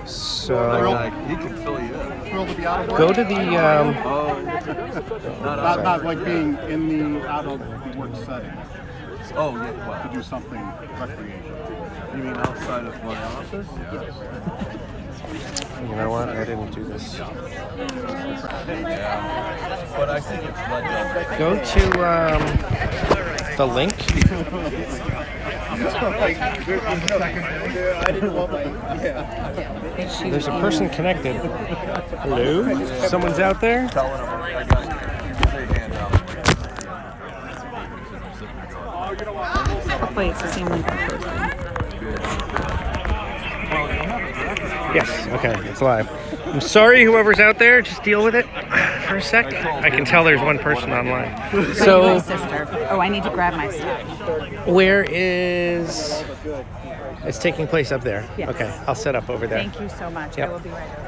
So he can fill you in. Thrilled to be out of work. go to the. Not like being in the out of the work setting. Oh, yeah, well. To do something recreational. You mean outside of my office? Yes. You know what? I didn't do this. Yeah. But I think it's like Go to the link. There's a person connected. Hello? Someone's out there? telling them I got their hand out. Hopefully it's the same link I posted. Yes, okay, it's live. I'm sorry, whoever's out there, just deal with it for a sec. I can tell there's one person online. My So, sister. Oh, I need to grab my stuff. where is... It's taking place up there. Yes. Okay, I'll set up over there. Thank you so much. Yep. I will be right over.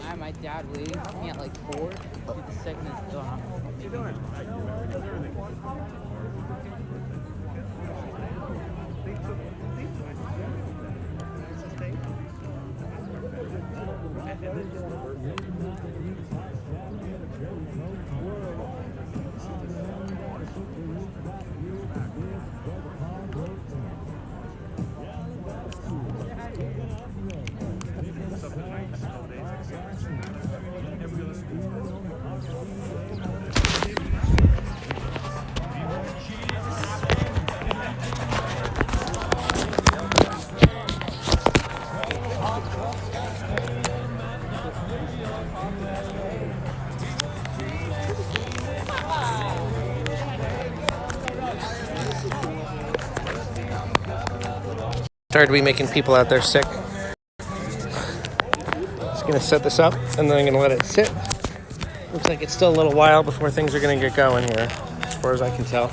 I have my dad waiting for me at like 4. The second is done. What you doing? Tired of we making people out there sick. Just gonna set this up and then I'm gonna let it sit. Looks like it's still a little while before things are gonna get going here, as far as I can tell.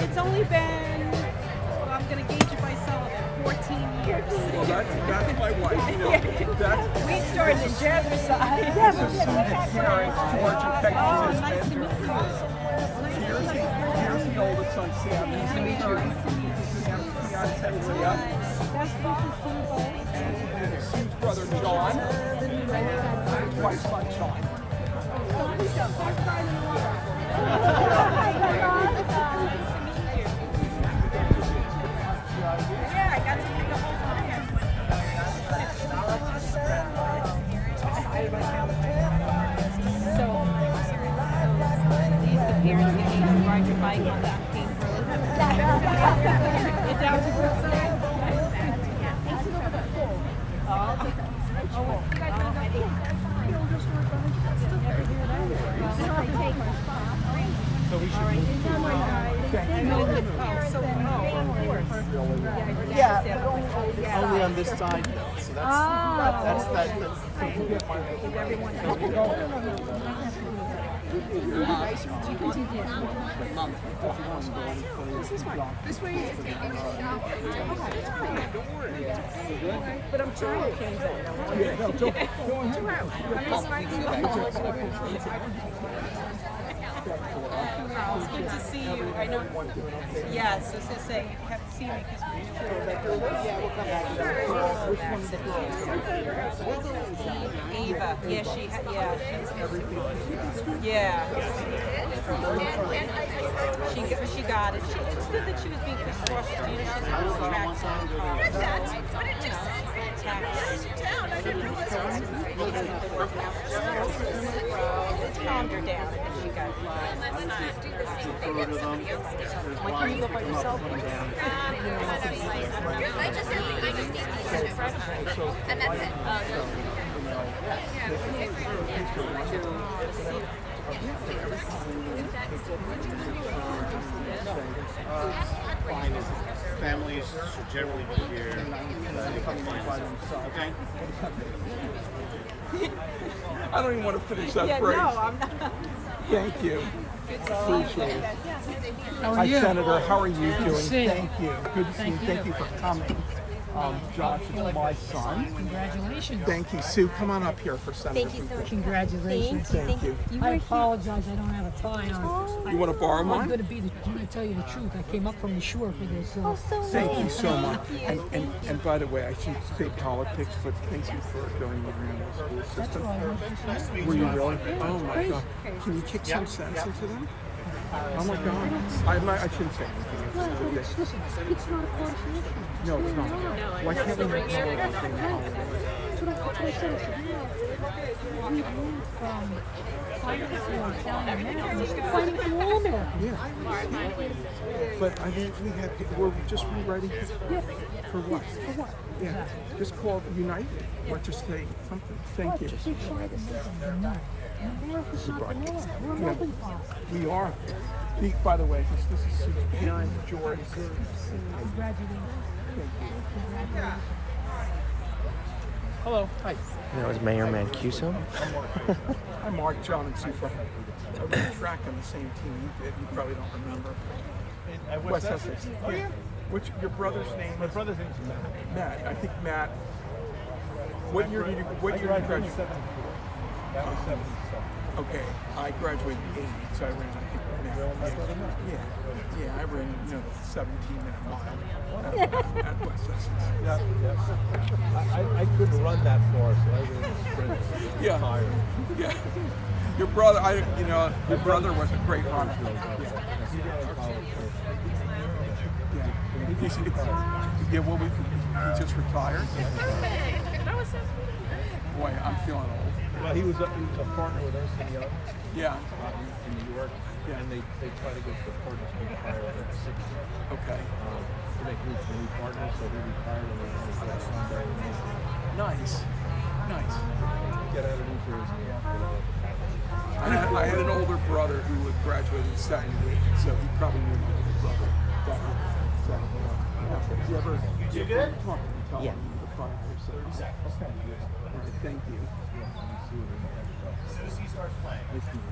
It's only been, well, I'm going to gauge it by Sullivan, 14 years. Well, that's my wife. You know, that's We started in Jefferside. Oh, nice to meet you. here's the oldest son, Sam. Nice to meet you. Sue's brother, John. And his wife's son, Sean. Yeah, I got to meet the whole time. So, these the parents that came to ride your bike and that came for it's out to Brookside. Yeah, only on this side though. So that's Everyone. This way is but I'm trying to change that. Yeah, no, don't It's good to see you. I know. Yes, I was gonna say you haven't seen me because Eva. Yeah, she's she got it. She understood that she was being frustrated. You know, she's on the track song. It's calmed her down, and then she got Why can't you go by yourself? And that's it. Families should generally be here. Okay. I don't even want to finish that phrase. No, I'm not. Thank you. Appreciate it. How Hi, Senator. How are you doing? see you. Thank you. Good to see you. Thank you for coming. Josh is my son. Congratulations. Thank you. Sue, come on up here for Senator. Thank you so much. Congratulations. Thank you. I apologize, I don't have a tie on. You want to borrow I'm mine? going to tell you the truth. I came up from the shore for this. Thank you so much. And by the way, I should say politics, but thank you for going around the school system. Were you really? Oh my God. Can you kick some sense into them? Oh my God. I shouldn't say anything. Listen, it's not a partial issue. No, it's not. Why can't we make the same holiday? That's what I said. We moved from fighting for Italian Americans to fighting for all Americans. Yeah. But I mean, we're just rewriting for what? For what? Yeah. Just call it United or just say something. Thank you. Just try to make them know. America's not the norm. We're a melting pot. We are. By the way, this is Susan George. Congratulations. Hello. Hi. That was Mayor Mancuso. I'm Mark, John, and Sue. I was track on the same team. You probably don't remember. West Essex. Oh yeah. What's your brother's name? My brother's name is Matt. Matt. I think Matt. What year did you graduate? 74. That was 77. Okay, I graduated in 80, so I ran, I think, yeah, I ran, 17-minute mile at West Essex. I couldn't run that far, so I was sprint. Yeah, yeah. Your brother, your brother was a great runner. Yeah, well, he just retired. Boy, I'm feeling old. Well, he was a partner with Ernst & Young. Yeah. In New York. Yeah. And they try to get the partners to retire at 60. Okay. To make room for new partners, so he retired and they wanted to get Sunday. Nice. Nice. Get out of New Jersey after that. I had an older brother who would graduate in 78, so he probably knew my older brother better. So, you ever talk to me? Yeah. The front of your service. Okay. All right, thank you. As soon as he starts playing. Nice to meet you.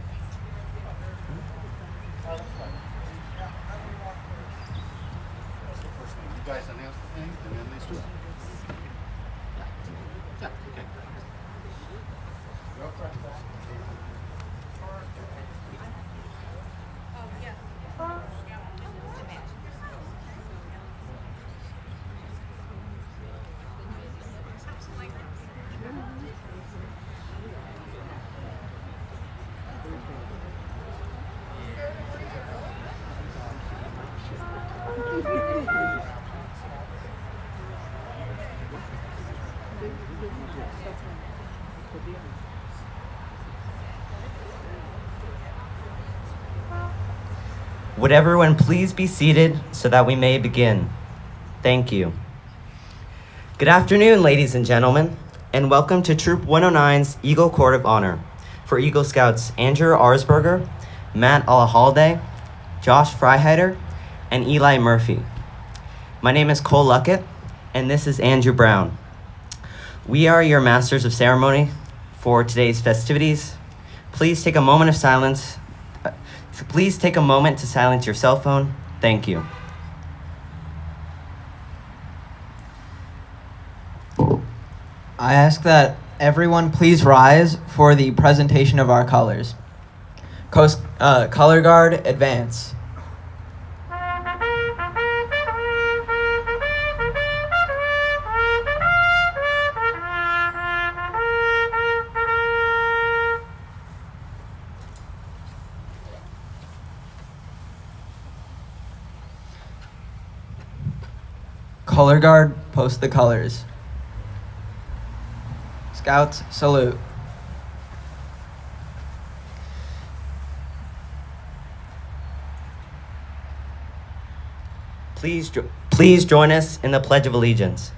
You guys announce the thing, and then they start. Yeah, okay. Would everyone please be seated so that we may begin? Thank you. Good afternoon, ladies and gentlemen, and welcome to Troop 109's Eagle Court of Honor for Eagle Scouts Andrew Arsberger, Matt Alahalde, Josh Freiheiter, and Eli Murphy. My name is Cole Luckett, and this is Andrew Brown. We are your masters of ceremony for today's festivities. Please take a moment of silence So please take a moment to silence your cell phone. Thank you. I ask that everyone please rise for the presentation of our colors. Color Guard, advance. Color Guard, post the colors. Scouts, salute. Please join us in the Pledge of Allegiance.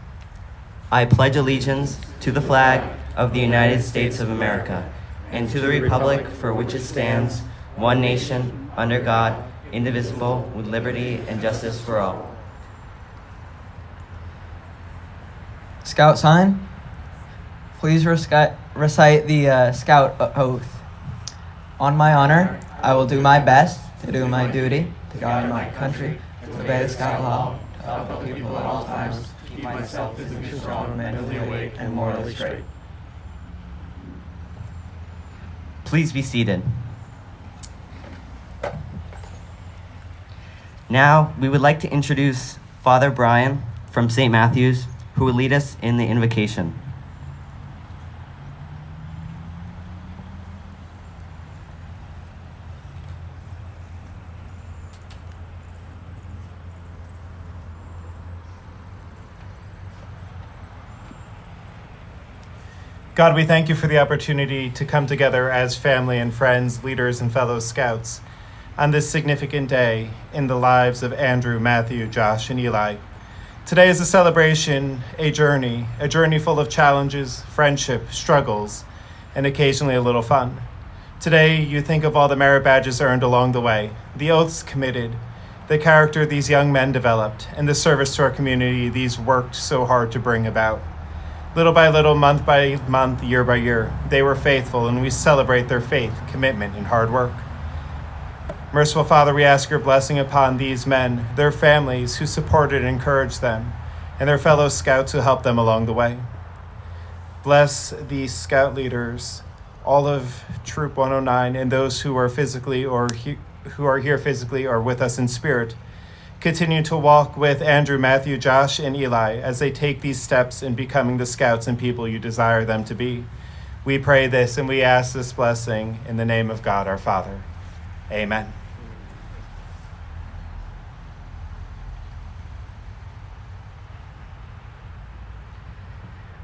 I pledge allegiance to the flag of the United States of America and to the republic for which it stands, one nation, under God, indivisible, with liberty and justice for all. Scout sign. Please recite the Scout oath. On my honor, I will do my best to do my duty, to guard my country, to obey the Scout law, to help the people at all times, keep myself physically strong, mentally awake, and morally straight. Please be seated. Now, we would like to introduce Father Brian from St. Matthew's, who will lead us in the invocation. God, we thank you for the opportunity to come together as family and friends, leaders and fellow scouts on this significant day in the lives of Andrew, Matthew, Josh, and Eli. Today is a celebration, a journey full of challenges, friendship, struggles, and occasionally a little fun. Today, you think of all the merit badges earned along the way, the oaths committed, the character these young men developed, and the service to our community these worked so hard to bring about. Little by little, month by month, year by year, they were faithful, and we celebrate their faith, commitment, and hard work. Merciful Father, we ask your blessing upon these men, their families who supported and encouraged them, and their fellow scouts who helped them along the way. Bless these scout leaders, all of Troop 109, and those who are physically or who are here physically or with us in spirit. Continue to walk with Andrew, Matthew, Josh, and Eli as they take these steps in becoming the scouts and people you desire them to be. We pray this and we ask this blessing in the name of God our Father. Amen.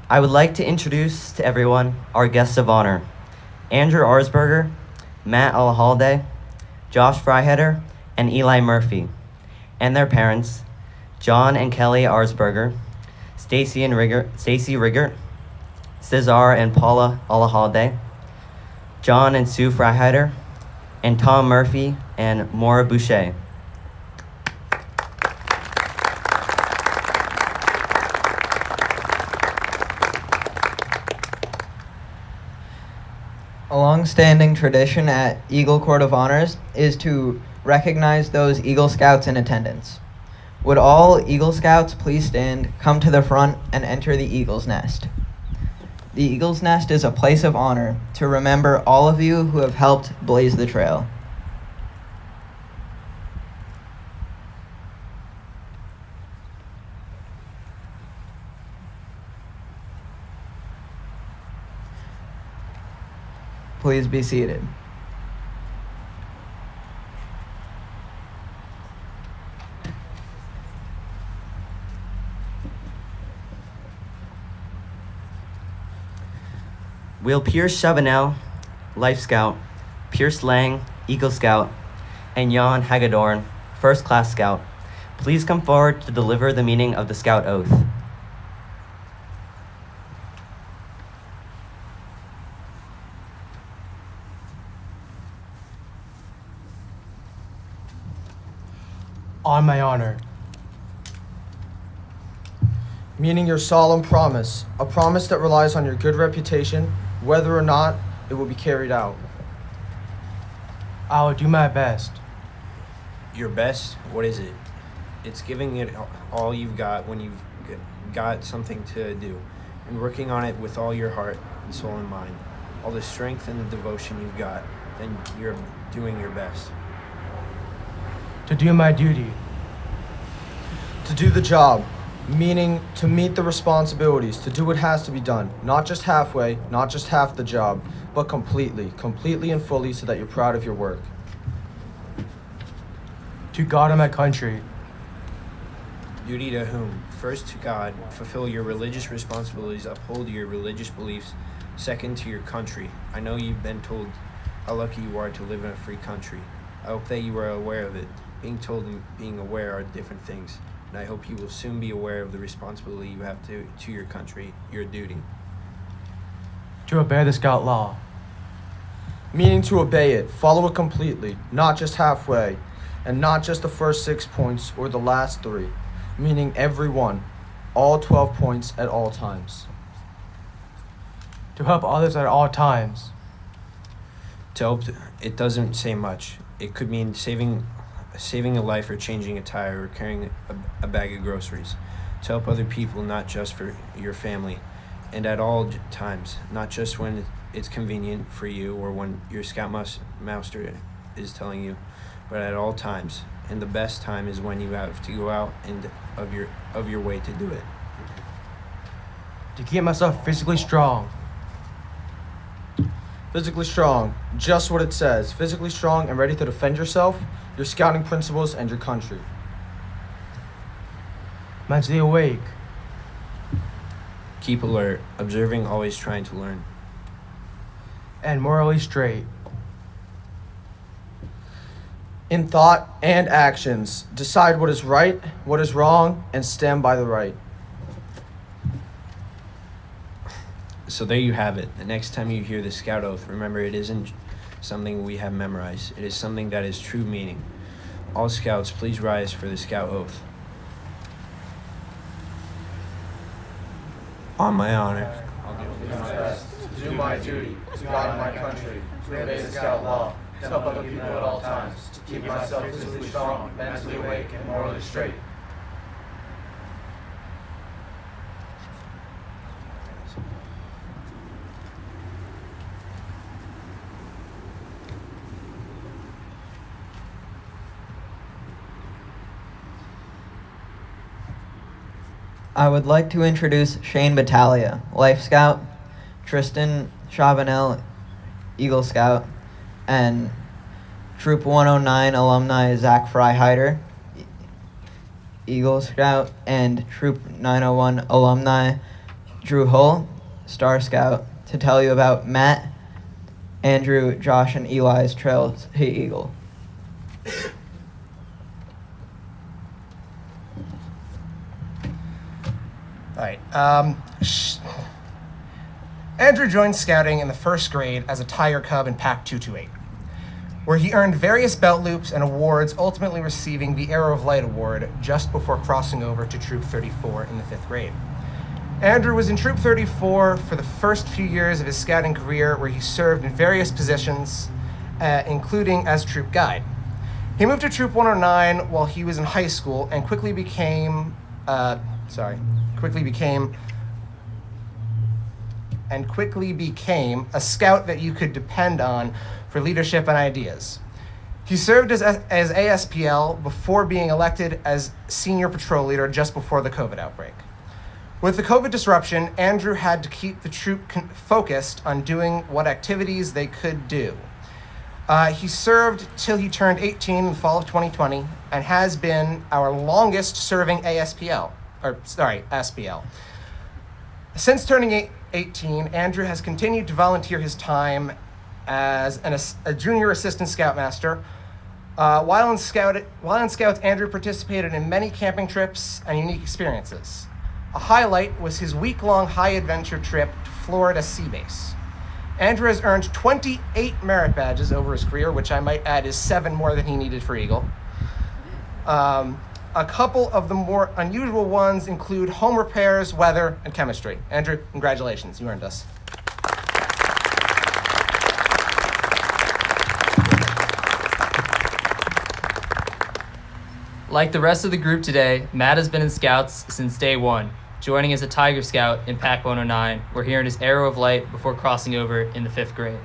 I would like to introduce to everyone our guests of honor, Andrew Arsberger, Matt Alahalde, Josh Freiheader, and Eli Murphy, and their parents, John and Kelly Arsberger, Stacy Riggert, Cesar and Paula Alahalde, John and Sue Freiheader, and Tom Murphy and Maura Boucher. A long-standing tradition at Eagle Court of Honors is to recognize those Eagle Scouts in attendance. Would all Eagle Scouts please stand, come to the front, and enter the Eagle's Nest? The Eagle's Nest is a place of honor to remember all of you who have helped blaze the trail. Please be seated. Will Pierce Chabanel, Life Scout, Pierce Lang, Eagle Scout, and Jan Hagedorn, First Class Scout, please come forward to deliver the meaning of the Scout Oath. On my honor. Meaning your solemn promise, a promise that relies on your good reputation, whether or not it will be carried out. I will do my best. Your best? What is it? It's giving it all you've got when you've got something to do, and working on it with all your heart and soul and mind. All the strength and the devotion you've got, then you're doing your best. To do my duty. To do the job, meaning to meet the responsibilities, to do what has to be done. Not just halfway, not just half the job, but completely and fully so that you're proud of your work. To God and my country. Duty to whom? First to God, fulfill your religious responsibilities, uphold your religious beliefs. Second to your country. I know you've been told how lucky you are to live in a free country. I hope that you are aware of it. Being told and being aware are different things. And I hope you will soon be aware of the responsibility you have to your country, your duty. To obey the Scout law. Meaning to obey it, follow it completely, not just halfway, and not just the first 6 points or the last 3, meaning every one, all 12 points at all times. To help others at all times. To help, it doesn't say much. It could mean saving a life or changing a tire or carrying a bag of groceries. To help other people, not just for your family, and at all times, not just when it's convenient for you or when your scoutmaster is telling you, but at all times. And the best time is when you have to go out and of your way to do it. To keep myself physically strong. Physically strong, just what it says. Physically strong and ready to defend yourself, your scouting principles, and your country. Mentally awake. Keep alert, observing, always trying to learn. And morally straight. In thought and actions, decide what is right, what is wrong, and stand by the right. So there you have it. The next time you hear the Scout Oath, remember it isn't something we have memorized. It is something that is true meaning. All Scouts, please rise for the Scout Oath. On my honor. To do my duty, to God and my country, to obey the Scout law, to help other people at all times, to keep myself physically strong, mentally awake, and morally straight. I would like to introduce Shane Battaglia, Life Scout, Tristan Chabanel, Eagle Scout, and Troop 109 alumni Zach Freiheiter, Eagle Scout, and Troop 901 alumni Drew Hull, Star Scout, to tell you about Matt, Andrew, Josh, and Eli's Trails Hey Eagle. All right. Andrew joined scouting in the first grade as a Tiger Cub in Pack 228, where he earned various belt loops and awards, ultimately receiving the Arrow of Light Award just before crossing over to Troop 34 in the 5th grade. Andrew was in Troop 34 for the first few years of his scouting career, where he served in various positions, including as troop guide. He moved to Troop 109 while he was in high school and quickly became a scout that you could depend on for leadership and ideas. He served as ASPL before being elected as senior patrol leader just before the COVID outbreak. With the COVID disruption, Andrew had to keep the troop focused on doing what activities they could do. He served till he turned 18 in the fall of 2020 and has been our longest serving SPL. Since turning 18, Andrew has continued to volunteer his time as a junior assistant scoutmaster. While in Scouts, Andrew participated in many camping trips and unique experiences. A highlight was his week-long high-adventure trip to Florida Sea Base. Andrew has earned 28 merit badges over his career, which I might add is 7 more than he needed for Eagle. A couple of the more unusual ones include home repairs, weather, and chemistry. Andrew, congratulations, you earned us. Like the rest of the group today, Matt has been in Scouts since day one, joining as a Tiger Scout in Pack 109, where he earned his Arrow of Light before crossing over in the 5th grade.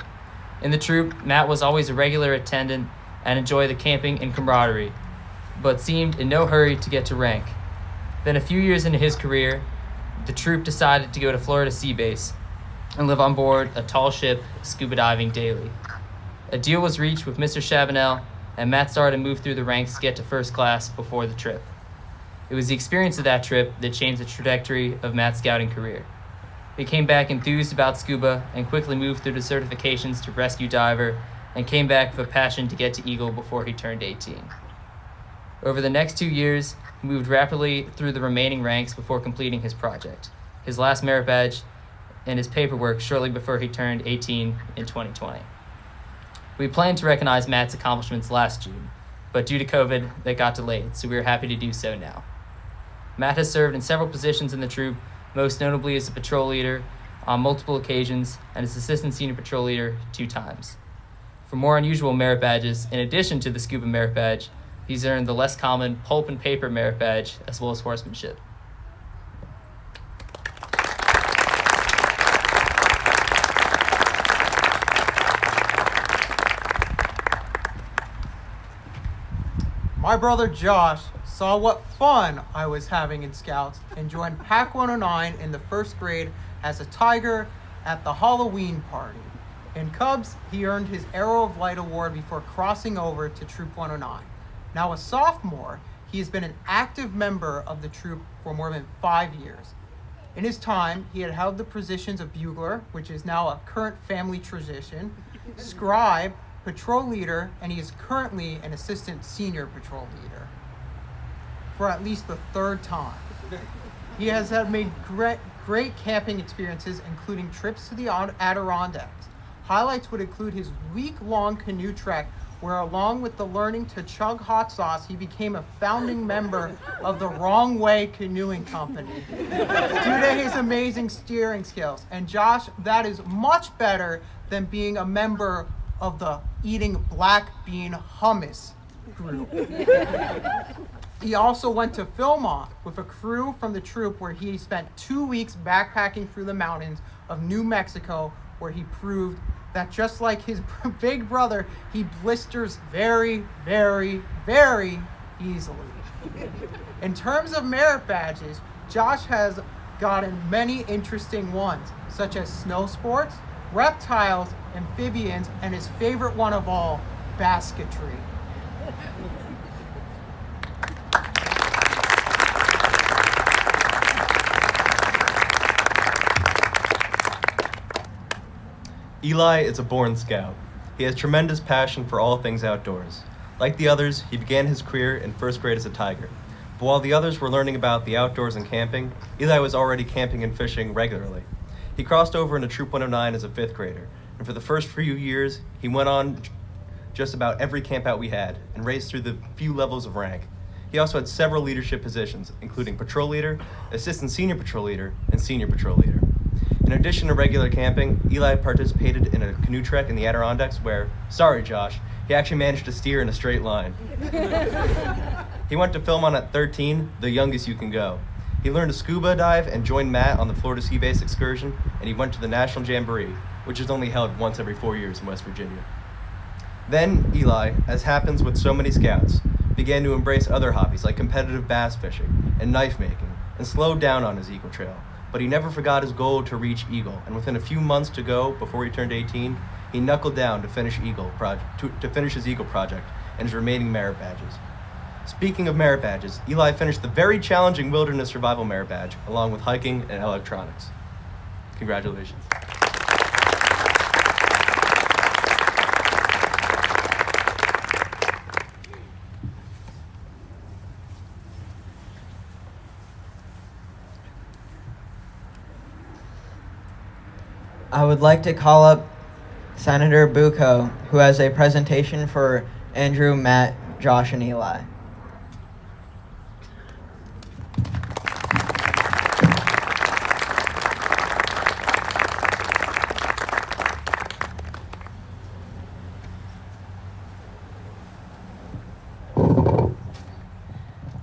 In the troop, Matt was always a regular attendant and enjoyed the camping and camaraderie, but seemed in no hurry to get to rank. Then a few years into his career, the troop decided to go to Florida Sea Base and live on board a tall ship scuba diving daily. A deal was reached with Mr. Chabanel, and Matt started to move through the ranks to get to first class before the trip. It was the experience of that trip that changed the trajectory of Matt's scouting career. He came back enthused about scuba and quickly moved through the certifications to rescue diver and came back with a passion to get to Eagle before he turned 18. Over the next 2 years, he moved rapidly through the remaining ranks before completing his project, his last merit badge, and his paperwork shortly before he turned 18 in 2020. We planned to recognize Matt's accomplishments last June, but due to COVID, that got delayed, so we are happy to do so now. Matt has served in several positions in the troop, most notably as a patrol leader on multiple occasions and as assistant senior patrol leader 2 times. For more unusual merit badges, in addition to the scuba merit badge, he's earned the less common pulp and paper merit badge as well as horsemanship. My brother Josh saw what fun I was having in Scouts and joined Pack 109 in the 1st grade as a Tiger at the Halloween party. In Cubs, he earned his Arrow of Light award before crossing over to Troop 109. Now a sophomore, he has been an active member of the troop for more than 5 years. In his time, he had held the positions of bugler, which is now a current family tradition, scribe, patrol leader, and he is currently an assistant senior patrol leader for at least the 3rd time. He has made great camping experiences, including trips to the Adirondacks. Highlights would include his week-long canoe trek, where along with the learning to chug hot sauce, he became a founding member of the Wrong Way Canoeing Company due to his amazing steering skills. And Josh, that is much better than being a member of the Eating Black Bean Hummus group. He also went to Philmont with a crew from the troop where he spent 2 weeks backpacking through the mountains of New Mexico, where he proved that just like his big brother, he blisters very, very, very easily. In terms of merit badges, Josh has gotten many interesting ones, such as snow sports, reptiles, amphibians, and his favorite one of all, basketry. Eli is a born scout. He has tremendous passion for all things outdoors. Like the others, he began his career in 1st grade as a Tiger. But while the others were learning about the outdoors and camping, Eli was already camping and fishing regularly. He crossed over into Troop 109 as a 5th grader, and for the first few years, he went on just about every camp out we had and raced through the few levels of rank. He also had several leadership positions, including patrol leader, assistant senior patrol leader, and senior patrol leader. In addition to regular camping, Eli participated in a canoe trek in the Adirondacks where, sorry Josh, he actually managed to steer in a straight line. He went to Philmont at 13, the youngest you can go. He learned to scuba dive and joined Matt on the Florida Sea Base excursion, and he went to the National Jamboree, which is only held once every 4 years in West Virginia. Then Eli, as happens with so many scouts, began to embrace other hobbies like competitive bass fishing and knife making, and slowed down on his Eagle Trail. But he never forgot his goal to reach Eagle, and within a few months to go before he turned 18, he knuckled down to finish his Eagle project and his remaining merit badges. Speaking of merit badges, Eli finished the very challenging Wilderness Survival Merit Badge, along with hiking and electronics. Congratulations. I would like to call up Senator Bucco, who has a presentation for Andrew, Matt, Josh, and Eli.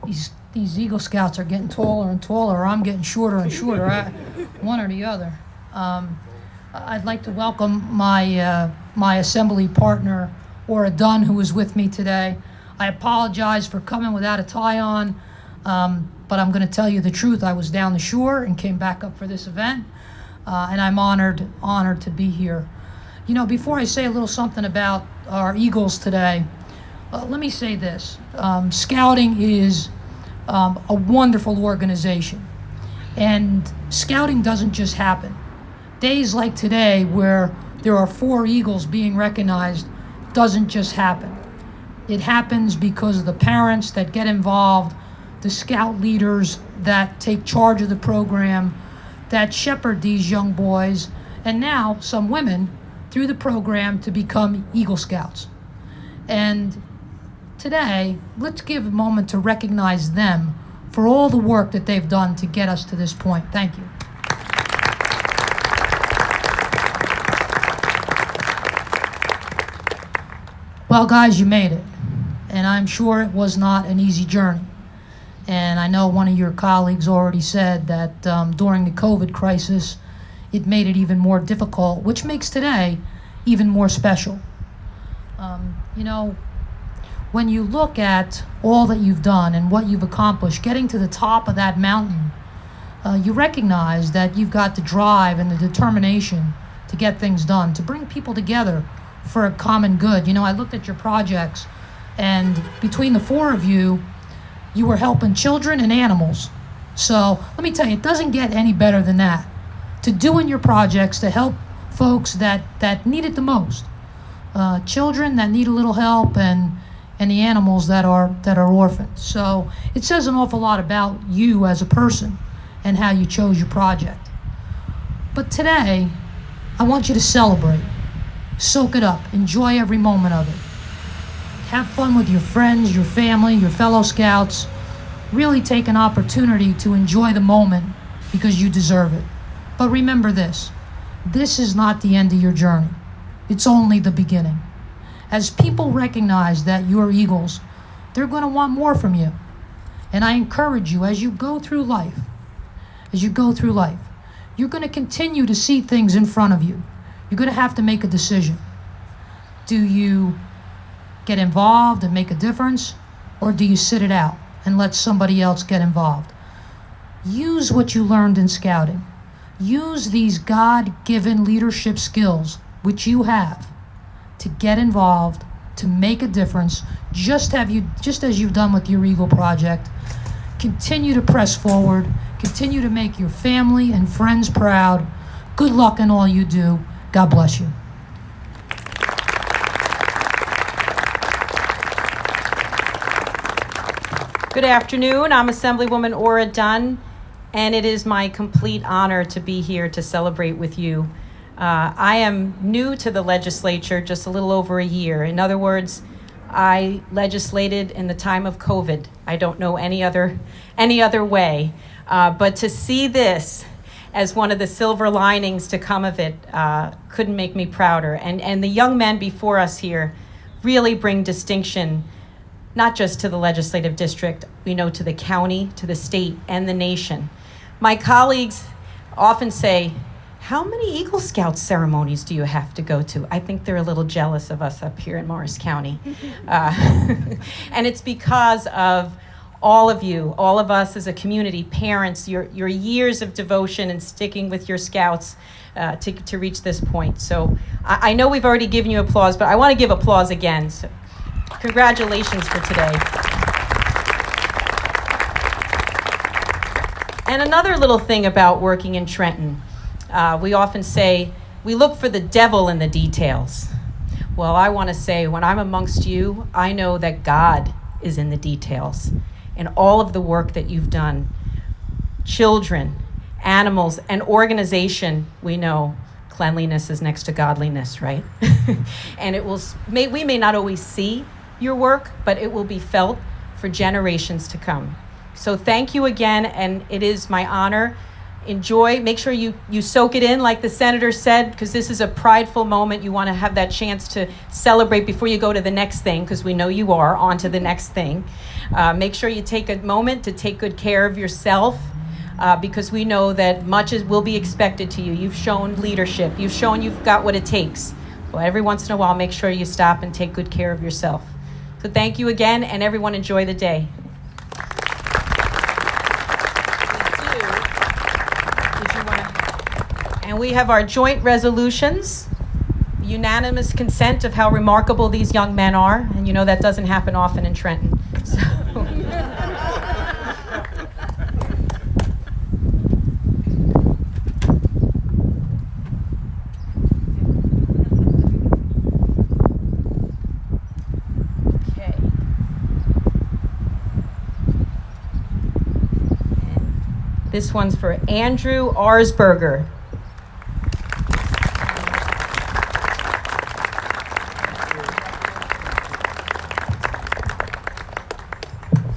these Eagle Scouts are getting taller and taller, or I'm getting shorter and shorter. One or the other. I'd like to welcome my assembly partner, Ora Dunn, who is with me today. I apologize for coming without a tie on, but I'm going to tell you the truth. I was down the shore and came back up for this event, and I'm honored to be here. You know, before I say a little something about our Eagles today, let me say this. Scouting is a wonderful organization, and scouting doesn't just happen. Days like today, where there are 4 Eagles being recognized, doesn't just happen. It happens because of the parents that get involved, the scout leaders that take charge of the program, that shepherd these young boys, and now some women through the program to become Eagle Scouts. And today, let's give a moment to recognize them for all the work that they've done to get us to this point. Thank you. Well, guys, you made it. And I'm sure it was not an easy journey. And I know one of your colleagues already said that during the COVID crisis, it made it even more difficult, which makes today even more special. You know, when you look at all that you've done and what you've accomplished, getting to the top of that mountain, you recognize that you've got the drive and the determination to get things done, to bring people together for a common good. You know, I looked at your projects, and between the 4 of you, you were helping children and animals. So let me tell you, it doesn't get any better than that. To doing your projects to help folks that need it the most. Children that need a little help, and the animals that are orphans. So it says an awful lot about you as a person and how you chose your project. But today, I want you to celebrate. Soak it up. Enjoy every moment of it. Have fun with your friends, your family, your fellow scouts. Really take an opportunity to enjoy the moment because you deserve it. But remember this. This is not the end of your journey. It's only the beginning. As people recognize that you're Eagles, they're going to want more from you. And I encourage you, as you go through life, you're going to continue to see things in front of you. You're going to have to make a decision. Do you get involved and make a difference, or do you sit it out and let somebody else get involved? Use what you learned in scouting. Use these God-given leadership skills, which you have, to get involved, to make a difference, just as you've done with your Eagle Project. Continue to press forward. Continue to make your family and friends proud. Good luck in all you do. God bless you. Good afternoon. I'm Assemblywoman Ora Dunn, and it is my complete honor to be here to celebrate with you. I am new to the legislature, just a little over a year. In other words, I legislated in the time of COVID. I don't know any other way. But to see this as one of the silver linings to come of it couldn't make me prouder. And the young men before us here really bring distinction, not just to the legislative district, we know to the county, to the state, and the nation. My colleagues often say, how many Eagle Scout ceremonies do you have to go to? I think they're a little jealous of us up here in Morris County. And it's because of all of you, all of us as a community, parents, your years of devotion and sticking with your scouts to reach this point. So I know we've already given you applause, but I want to give applause again. So congratulations for today. And another little thing about working in Trenton, we often say, we look for the devil in the details. Well, I want to say, when I'm amongst you, I know that God is in the details. And all of the work that you've done, children, animals, and organization, we know cleanliness is next to godliness, right? And we may not always see your work, but it will be felt for generations to come. So thank you again, and it is my honor enjoy. Make sure you soak it in, like the senator said, because this is a prideful moment. You want to have that chance to celebrate before you go to the next thing, because we know you are on to the next thing. Make sure you take a moment to take good care of yourself, because we know that much will be expected to you. You've shown leadership. You've shown you've got what it takes. Well, every once in a while, make sure you stop and take good care of yourself. So thank you again, and everyone enjoy the day. And we have our joint resolutions, unanimous consent of how remarkable these young men are. And you know that doesn't happen often in Trenton. So. Okay. And this one's for Andrew Arsberger.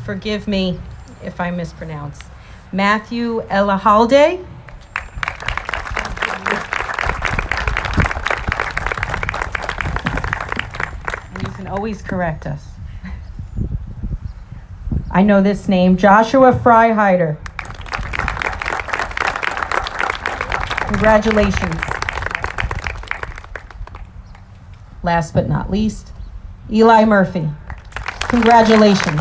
Forgive me if I mispronounce. Matthew Elahalde. And you can always correct us. I know this name, Joshua Freihider. Congratulations. Last but not least, Eli Murphy. Congratulations.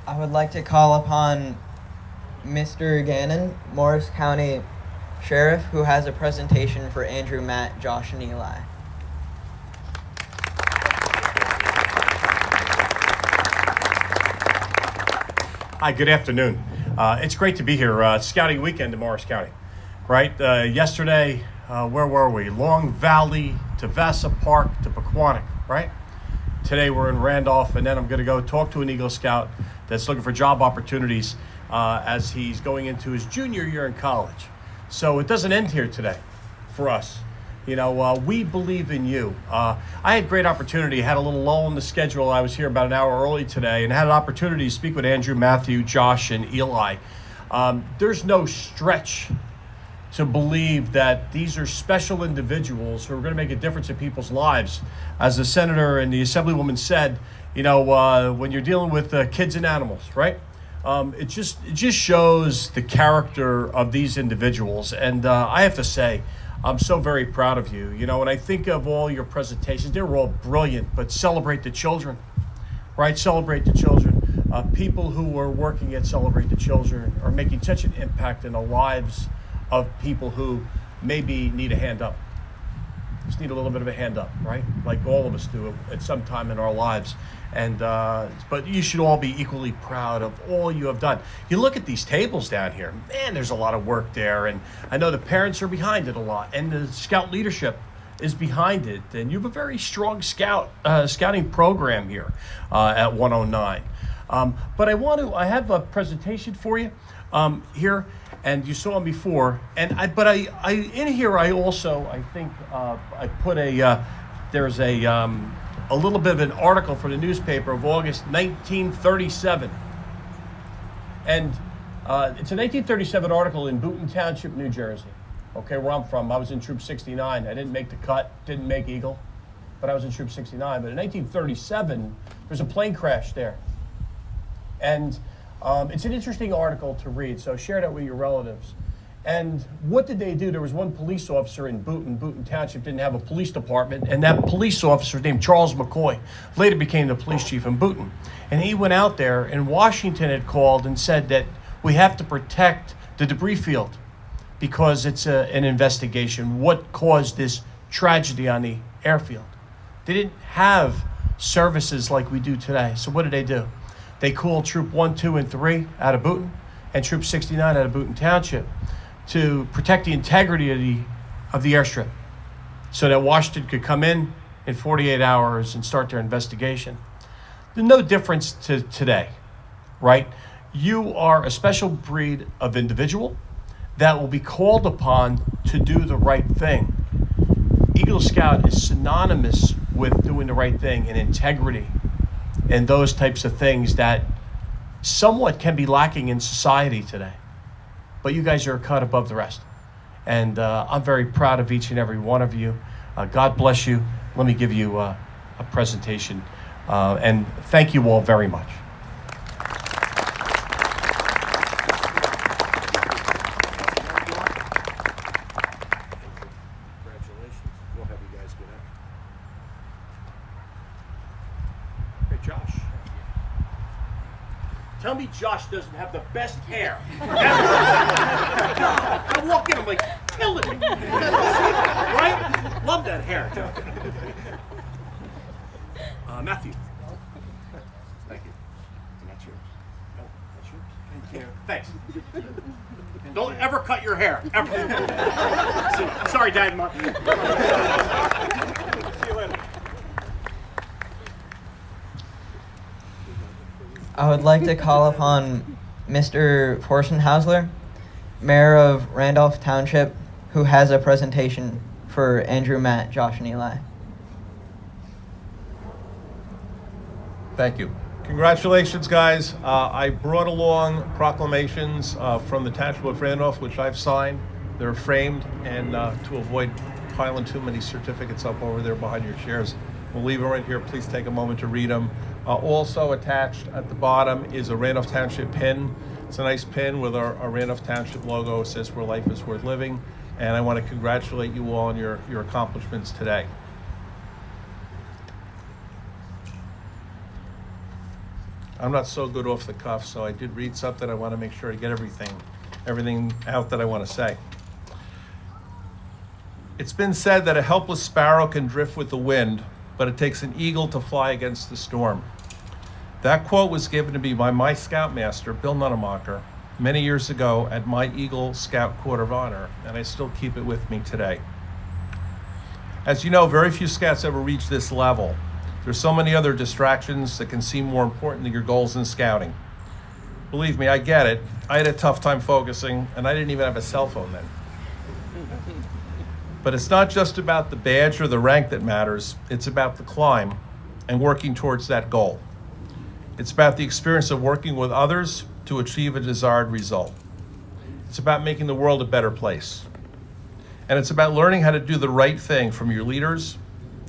I would like to call upon Mr. Gannon, Morris County Sheriff, who has a presentation for Andrew, Matt, Josh, and Eli. Hi, good afternoon. It's great to be here. Scouting weekend in Morris County, right? Yesterday, where were we? Long Valley to Vassar Park to Pequannock, right? Today we're in Randolph, and then I'm going to go talk to an Eagle Scout that's looking for job opportunities as he's going into his junior year in college. So it doesn't end here today for us. You know, we believe in you. I had great opportunity, had a little lull in the schedule. I was here about an hour early today and had an opportunity to speak with Andrew, Matthew, Josh, and Eli. There's no stretch to believe that these are special individuals who are going to make a difference in people's lives. As the senator and the assemblywoman said, you know, when you're dealing with kids and animals, right? It just shows the character of these individuals. And I have to say, I'm so very proud of you. You know, when I think of all your presentations, they were all brilliant, but celebrate the children, right? Celebrate the children. People who are working at Celebrate the Children are making such an impact in the lives of people who maybe need a hand up. Just need a little bit of a hand up, right? Like all of us do at some time in our lives. And but you should all be equally proud of all you have done. You look at these tables down here, man, there's a lot of work there. And I know the parents are behind it a lot, and the Scout leadership is behind it. And you have a very strong scouting program here at 109. But I have a presentation for you here, and you saw them before. And I in here I also think I put there's a little bit of an article for the newspaper of August 1937, and it's a 1937 article in Boonton Township, New Jersey. Okay, where I'm from. I was in Troop 69. I didn't make the cut, didn't make Eagle, but I was in Troop 69. But in 1937, there's a plane crash there. And it's an interesting article to read, so share that with your relatives. And what did they do? There was one police officer in Boonton Township didn't have a police department, and that police officer named Charles McCoy later became the police chief in Boonton. And he went out there, and Washington had called and said that we have to protect the debris field because it's an investigation. What caused this tragedy on the airfield? They didn't have services like we do today. So what did they do? They called Troop 1, 2, and 3 out of Boonton and Troop 69 out of Boonton Township to protect the integrity of the airstrip so that Washington could come in 48 hours and start their investigation. There's no difference to today, right? You are a special breed of individual, that will be called upon to do the right thing. Eagle Scout is synonymous with doing the right thing and integrity and those types of things that somewhat can be lacking in society today. But you guys are a cut above the rest. And I'm very proud of each and every one of you. God bless you. Let me give you a presentation. And thank you all very much. Congratulations. We'll have you guys get up. Hey, Josh. Tell me Josh doesn't have the best hair. I walk in, I'm like, killing me. Right? Love that hair, Josh. Matthew. Thank you. That's yours. No, that's yours. Thank you. Thanks. Don't ever cut your hair, ever. Sorry, Dad and Mom. See you later. I would like to call upon Mr. Forsenhausler, Mayor of Randolph Township, who has a presentation for Andrew, Matt, Josh, and Eli. Thank you. Congratulations, guys. I brought along proclamations from the Township of Randolph, which I've signed. They're framed, and to avoid piling too many certificates up over there behind your chairs, we'll leave them right here. Please take a moment to read them. Also attached at the bottom is a Randolph Township pin. It's a nice pin with our Randolph Township logo. It says where life is worth living. And I want to congratulate you all on your accomplishments today. I'm not so good off the cuff, so I did read something. I want to make sure I get everything out that I want to say. It's been said that a helpless sparrow can drift with the wind, but it takes an eagle to fly against the storm. That quote was given to me by my Scoutmaster, Bill Nunnemacher, many years ago at my Eagle Scout Court of Honor, and I still keep it with me today. As you know, very few Scouts ever reach this level. There's so many other distractions that can seem more important than your goals in Scouting. Believe me, I get it. I had a tough time focusing, and I didn't even have a cell phone then. But it's not just about the badge or the rank that matters. It's about the climb and working towards that goal. It's about the experience of working with others to achieve a desired result. It's about making the world a better place. And it's about learning how to do the right thing from your leaders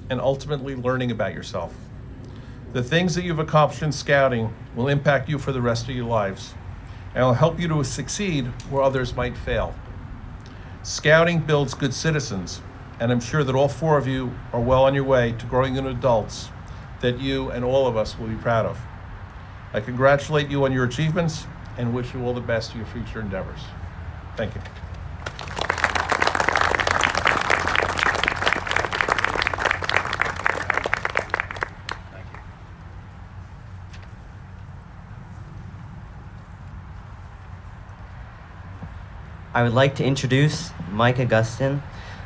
and ultimately learning about yourself. The things that you've accomplished in Scouting will impact you for the rest of your lives and will help you to succeed where others might fail. Scouting builds good citizens, and I'm sure that all four of you are well on your way to growing into adults that you and all of us will be proud of. I congratulate you on your achievements and wish you all the best in your future endeavors. Thank you. I would like to introduce Mike Augustin,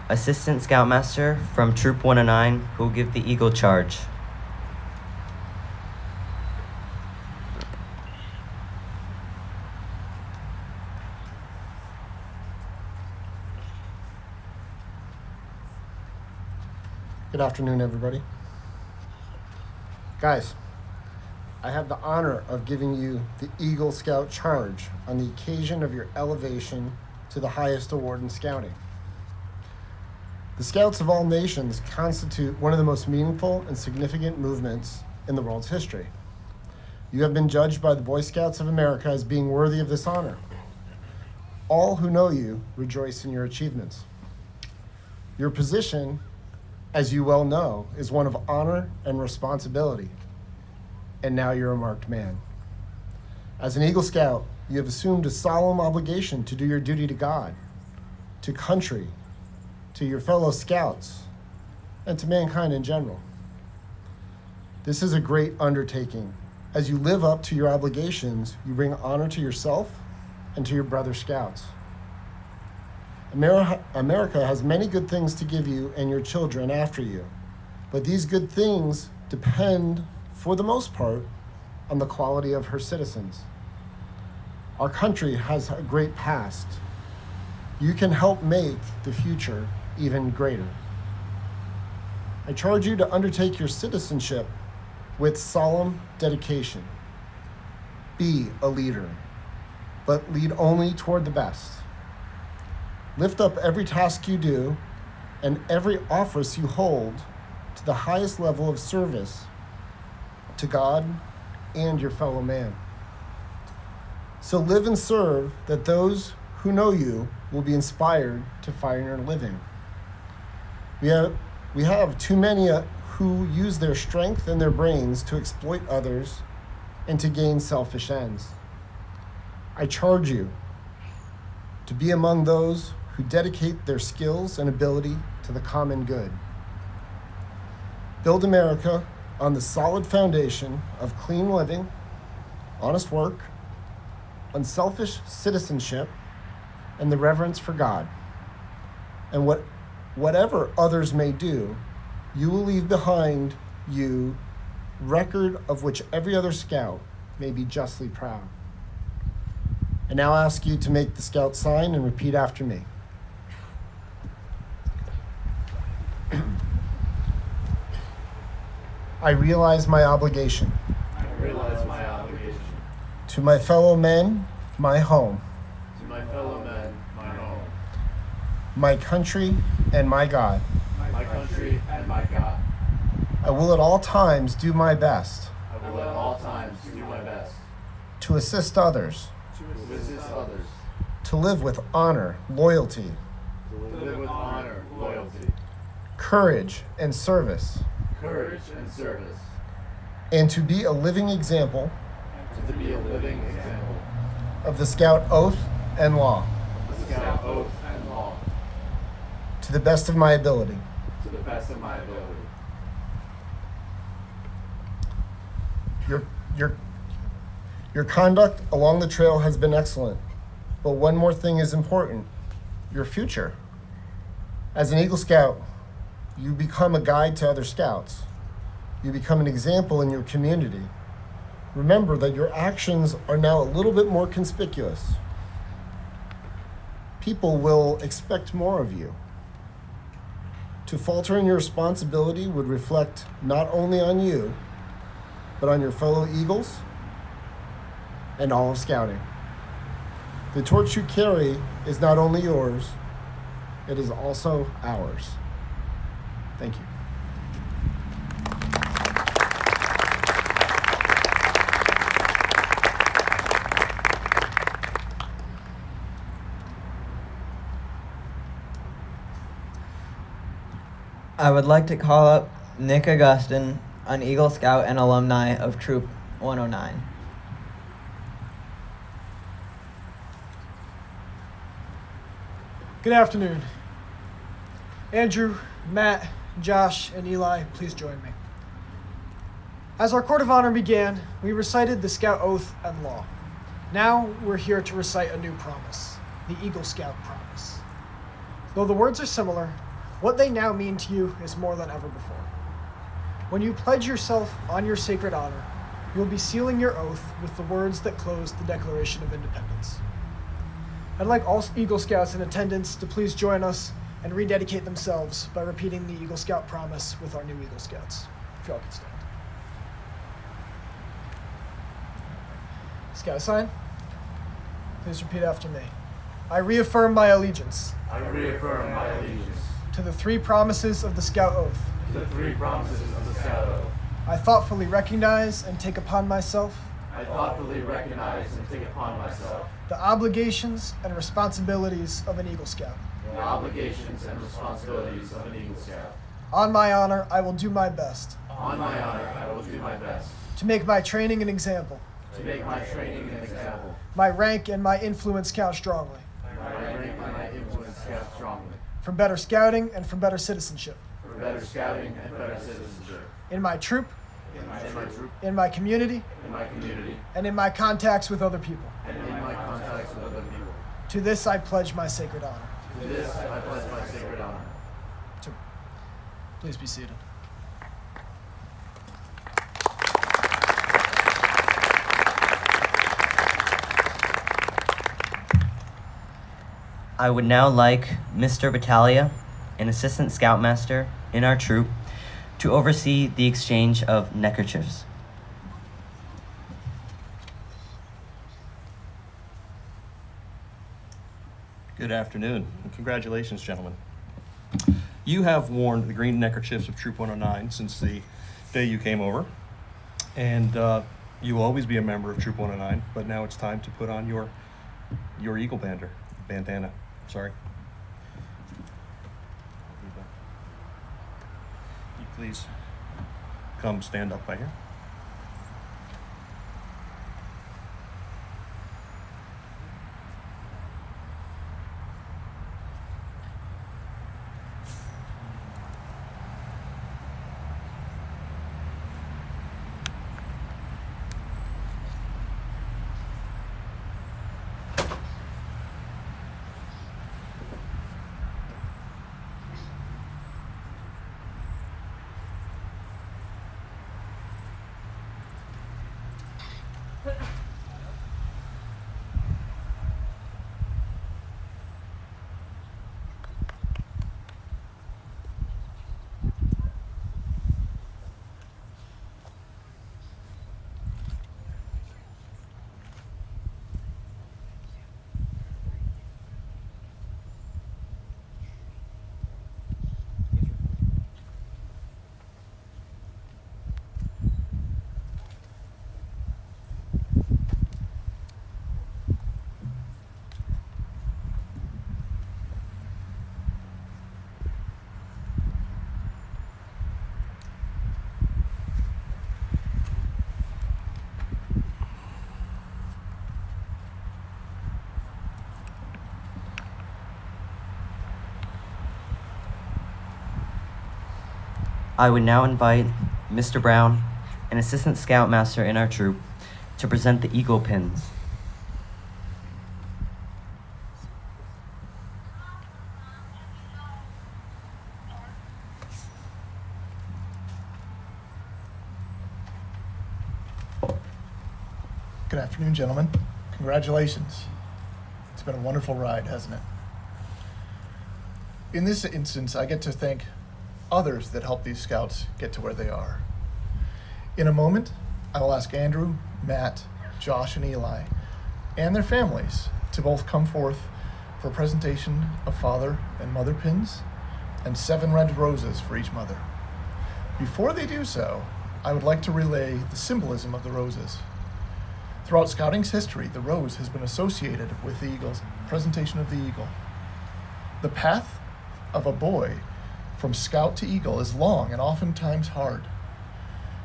Assistant Scoutmaster from Troop 109, who will give the Eagle charge. Good afternoon, everybody. Guys, I have the honor of giving you the Eagle Scout Charge on the occasion of your elevation to the highest award in Scouting. The Scouts of all nations constitute one of the most meaningful and significant movements in the world's history. You have been judged by the Boy Scouts of America as being worthy of this honor. All who know you rejoice in your achievements. Your position, as you well know, is one of honor and responsibility. And now you're a marked man. As an Eagle Scout, you have assumed a solemn obligation to do your duty to God, to country, to your fellow Scouts, and to mankind in general. This is a great undertaking. As you live up to your obligations, you bring honor to yourself and to your brother Scouts. America has many good things to give you and your children after you, but these good things depend, for the most part, on the quality of her citizens. Our country has a great past, you can help make the future even greater. I charge you to undertake your citizenship with solemn dedication. Be a leader, but lead only toward the best. Lift up every task you do and every office you hold to the highest level of service to God and your fellow man. So live and serve that those who know you will be inspired to find your living. We have too many who use their strength and their brains to exploit others and to gain selfish ends. I charge you to be among those who dedicate their skills and ability to the common good. Build America on the solid foundation of clean living, honest work, unselfish citizenship, and the reverence for God. And whatever others may do, you will leave behind you record of which every other scout may be justly proud. I now ask you to make the scout sign and repeat after me. I realize my obligation. I realize my obligation. To my fellow men, my home. To my fellow men, my home. My country and my God. My country and my God. I will at all times do my best. I will at all times do my best. To assist others. To assist others. To live with honor, loyalty. To live with honor, loyalty. Courage and service. Courage and service. And to be a living example. To be a living example. Of the Scout oath and law. The Scout oath and law. To the best of my ability. To the best of my ability. Your conduct along the trail has been excellent, but one more thing is important: your future. As an Eagle Scout, you become a guide to other Scouts. You become an example in your community. Remember that your actions are now a little bit more conspicuous. People will expect more of you. To falter in your responsibility would reflect not only on you, but on your fellow Eagles and all of Scouting. The torch you carry is not only yours, it is also ours. Thank you. I would like to call up Nick Augustin, an Eagle Scout and alumni of Troop 109. Good afternoon. Andrew, Matt, Josh, and Eli, please join me. As our Court of Honor began, we recited the Scout Oath and Law. Now we're here to recite a new promise, the Eagle Scout Promise. Though the words are similar, what they now mean to you is more than ever before. When you pledge yourself on your sacred honor, you'll be sealing your oath with the words that close the Declaration of Independence. I'd like all Eagle Scouts in attendance to please join us and rededicate themselves by repeating the Eagle Scout Promise with our new Eagle Scouts. If y'all could stand. Scout sign. Please repeat after me. I reaffirm my allegiance. I reaffirm my allegiance. To the three promises of the Scout Oath. To the three promises of the Scout Oath. I thoughtfully recognize and take upon myself. I thoughtfully recognize and take upon myself. The obligations and responsibilities of an Eagle Scout. The obligations and responsibilities of an Eagle Scout. On my honor, I will do my best. On my honor, I will do my best. To make my training an example. To make my training an example. My rank and my influence count strongly. My rank and my influence count strongly. For better scouting and for better citizenship. For better scouting and better citizenship. In my troop. In my troop. In my community. In my community. And in my contacts with other people. And in my contacts with other people. To this I pledge my sacred honor. To this I pledge my sacred honor. Please be seated. I would now like Mr. Battaglia, an assistant scoutmaster in our troop, to oversee the exchange of neckerchiefs. Good afternoon, and congratulations, gentlemen. You have worn the green neckerchiefs of Troop 109 since the day you came over, and you will always be a member of Troop 109, but now it's time to put on your Eagle bandana. Sorry. You please come stand up by here. I would now invite Mr. Brown, an assistant scoutmaster in our troop, to present the Eagle pins. Good afternoon, gentlemen. Congratulations. It's been a wonderful ride, hasn't it? In this instance, I get to thank others that helped these scouts get to where they are. In a moment, I will ask Andrew, Matt, Josh, and Eli, and their families to both come forth for a presentation of father and mother pins and 7 red roses for each mother. Before they do so, I would like to relay the symbolism of the roses. Throughout Scouting's history, the rose has been associated with the Eagle's presentation of the Eagle. The path of a boy from Scout to Eagle is long and oftentimes hard.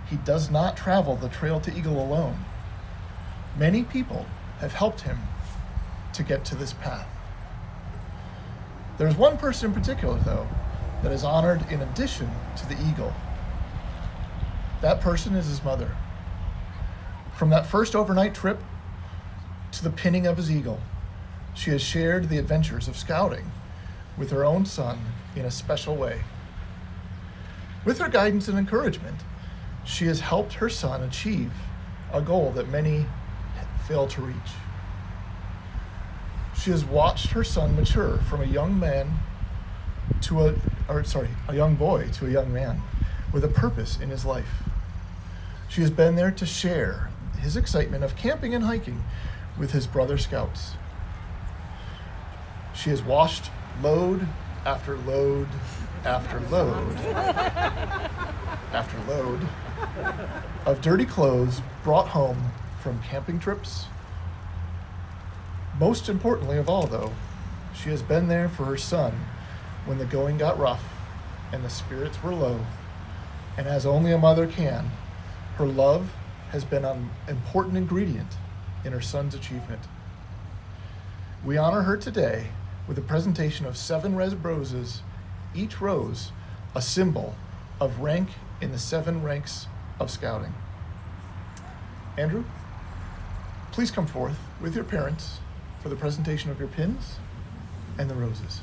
He does not travel the trail to Eagle alone. Many people have helped him to get to this path. There's one person in particular, though, that is honored in addition to the Eagle. That person is his mother. From that first overnight trip to the pinning of his Eagle, she has shared the adventures of Scouting with her own son in a special way. With her guidance and encouragement, she has helped her son achieve a goal that many fail to reach. She has watched her son mature from a young boy to a young man with a purpose in his life. She has been there to share his excitement of camping and hiking with his brother scouts. She has washed load after load after load after load of dirty clothes brought home from camping trips. Most importantly of all, though, she has been there for her son when the going got rough and the spirits were low. And as only a mother can, her love has been an important ingredient in her son's achievement. We honor her today with a presentation of 7 red roses, each rose a symbol of rank in the 7 ranks of Scouting. Andrew, please come forth with your parents for the presentation of your pins and the roses.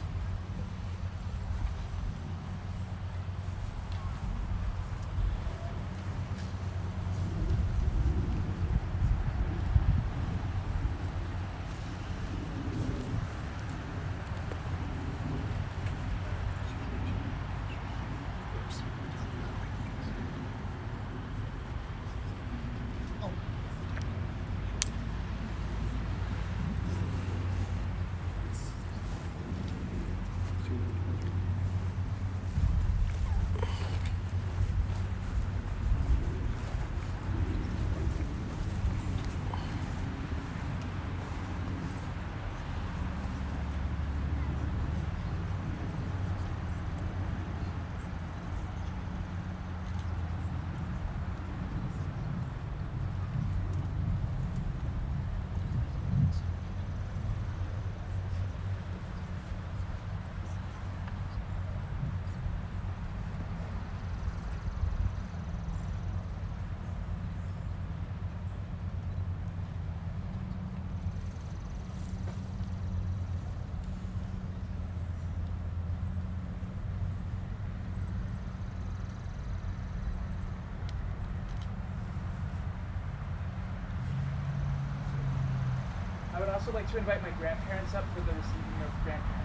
also like to invite my grandparents up for the receiving of grandparents.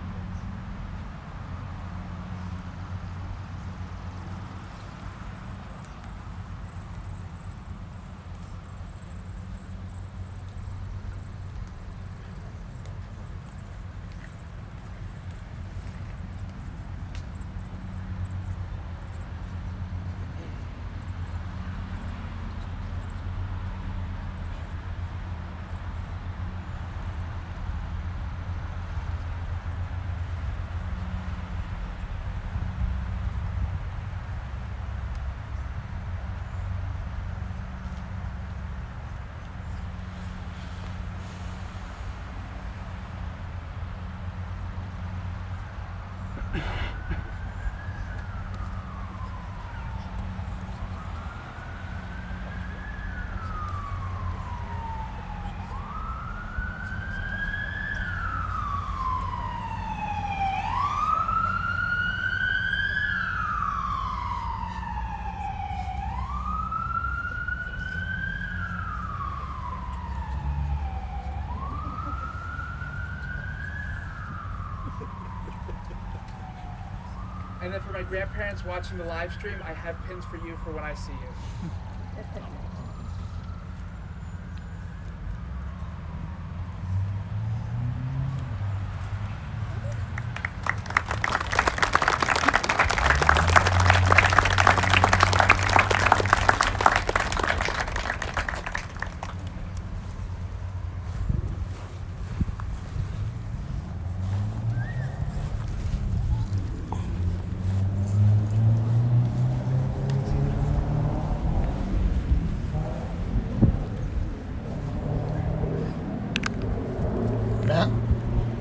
And then for my grandparents watching the live stream, I have pins for you for when I see you. Matt,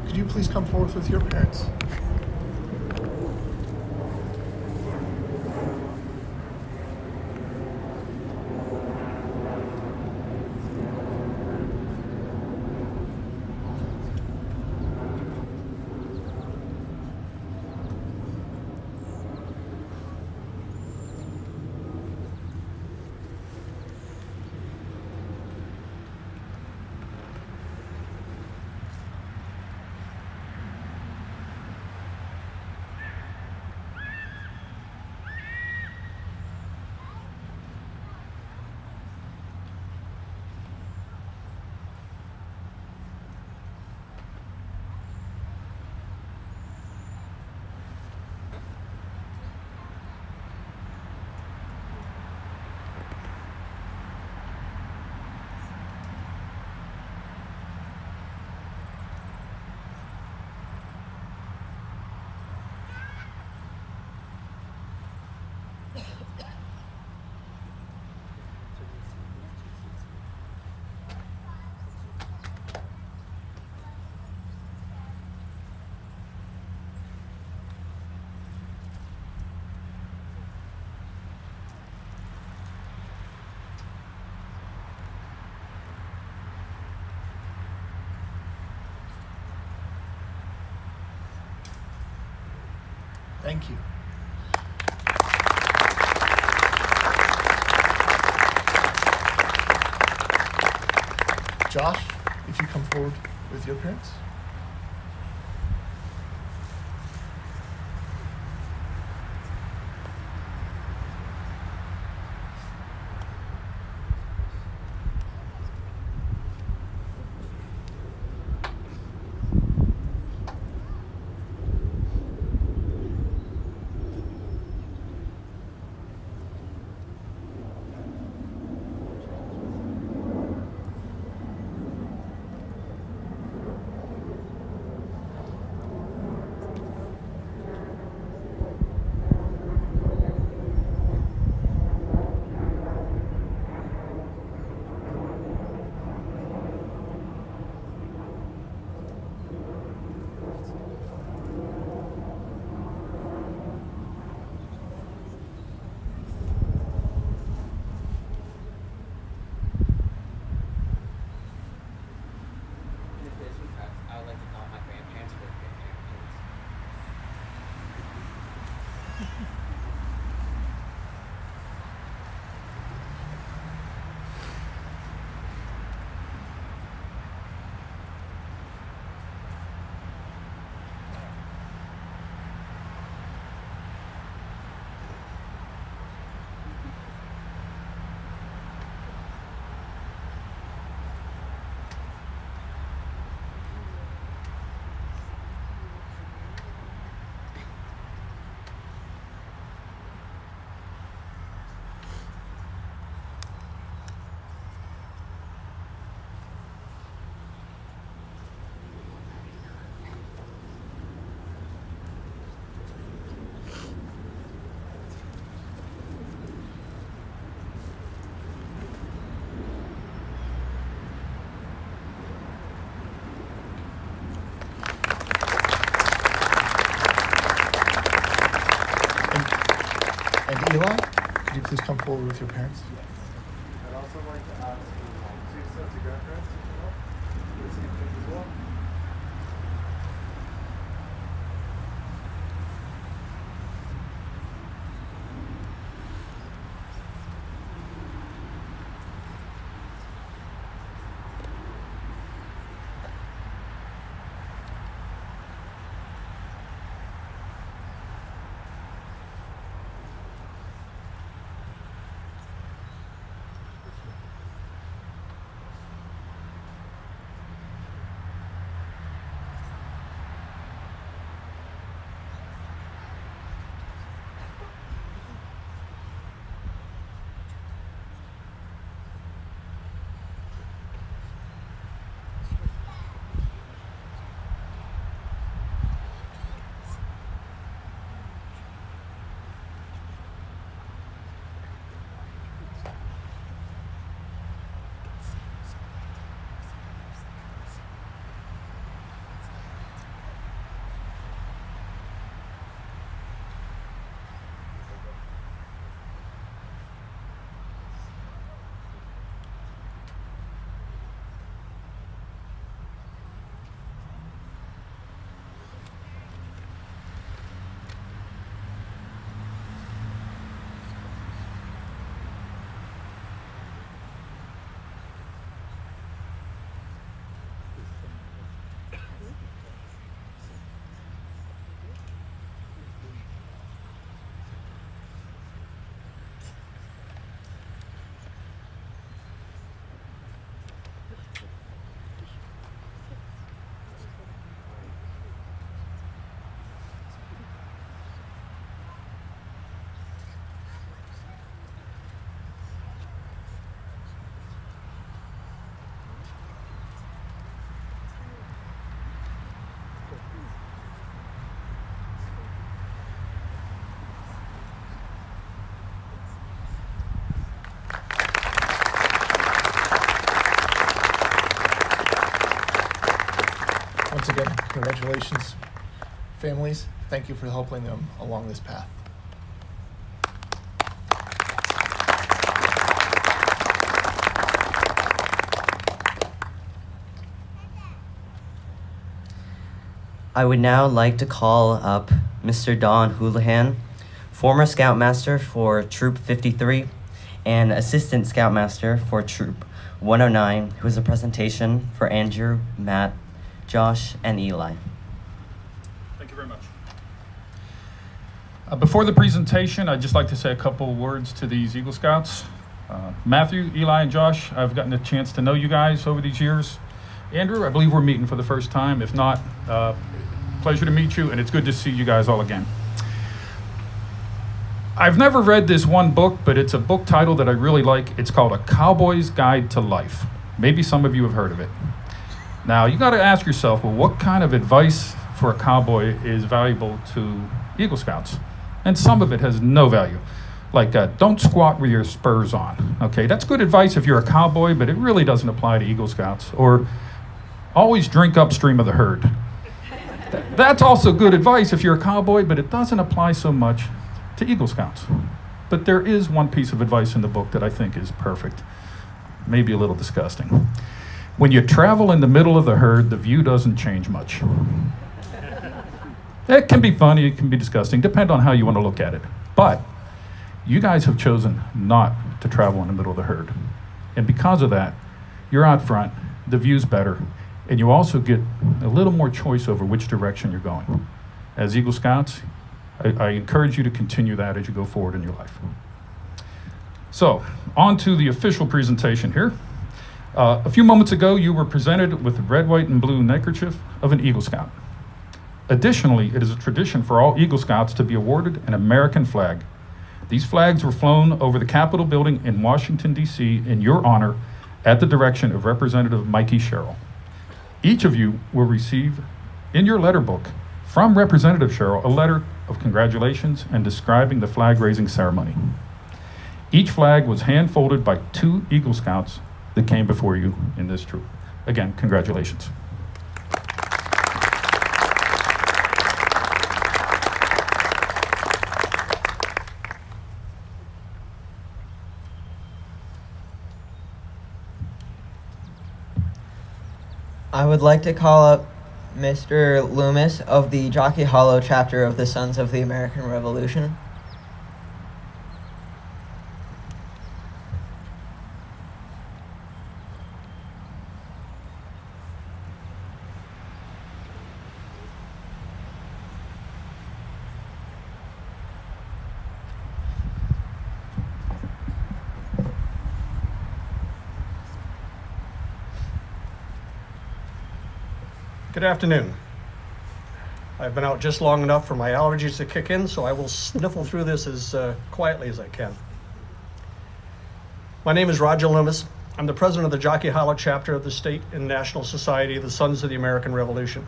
could you please come forward with your parents? Thank you. Josh, if you come forward with your parents. Eli, could you please come forward with your parents? I'd also like to ask two sets of grandparents to come up. Please give things as well. Once again, congratulations, families. Thank you for helping them along this path. I would now like to call up Mr. Don Houlihan, former Scoutmaster for Troop 53 and Assistant Scoutmaster for Troop 109, who has a presentation for Andrew, Matt, Josh, and Eli. Thank you very much. Before the presentation, I'd just like to say a couple words to these Eagle Scouts. Matthew, Eli, and Josh, I've gotten a chance to know you guys over these years. Andrew, I believe we're meeting for the first time. If not, pleasure to meet you, and it's good to see you guys all again. I've never read this one book, but it's a book title that I really like. It's called A Cowboy's Guide to Life. Maybe some of you have heard of it. Now, you got to ask yourself, well, what kind of advice for a cowboy is valuable to Eagle Scouts? And some of it has no value. Like, don't squat with your spurs on. Okay, that's good advice if you're a cowboy, but it really doesn't apply to Eagle Scouts. Or always drink upstream of the herd. That's also good advice if you're a cowboy, but it doesn't apply so much to Eagle Scouts. But there is one piece of advice in the book that I think is perfect, maybe a little disgusting. When you travel in the middle of the herd, the view doesn't change much. It can be funny, it can be disgusting, depend on how you want to look at it. But you guys have chosen not to travel in the middle of the herd. And because of that, you're out front, the view's better, and you also get a little more choice over which direction you're going. As Eagle Scouts, I encourage you to continue that as you go forward in your life. So, on to the official presentation here. A few moments ago, you were presented with the red, white, and blue neckerchief of an Eagle Scout. Additionally, it is a tradition for all Eagle Scouts to be awarded an American flag. These flags were flown over the Capitol building in Washington, D.C. in your honor at the direction of Representative Mikey Sherrill. Each of you will receive in your letter book from Representative Sherrill a letter of congratulations and describing the flag raising ceremony. Each flag was hand folded by 2 Eagle Scouts that came before you in this troop. Again, congratulations. I would like to call up Mr. Loomis of the Jockey Hollow chapter of the Sons of the American Revolution. Good afternoon. I've been out just long enough for my allergies to kick in, so I will sniffle through this as quietly as I can. My name is Roger Loomis. I'm the president of the Jockey Hollow chapter of the State and National Society of the Sons of the American Revolution.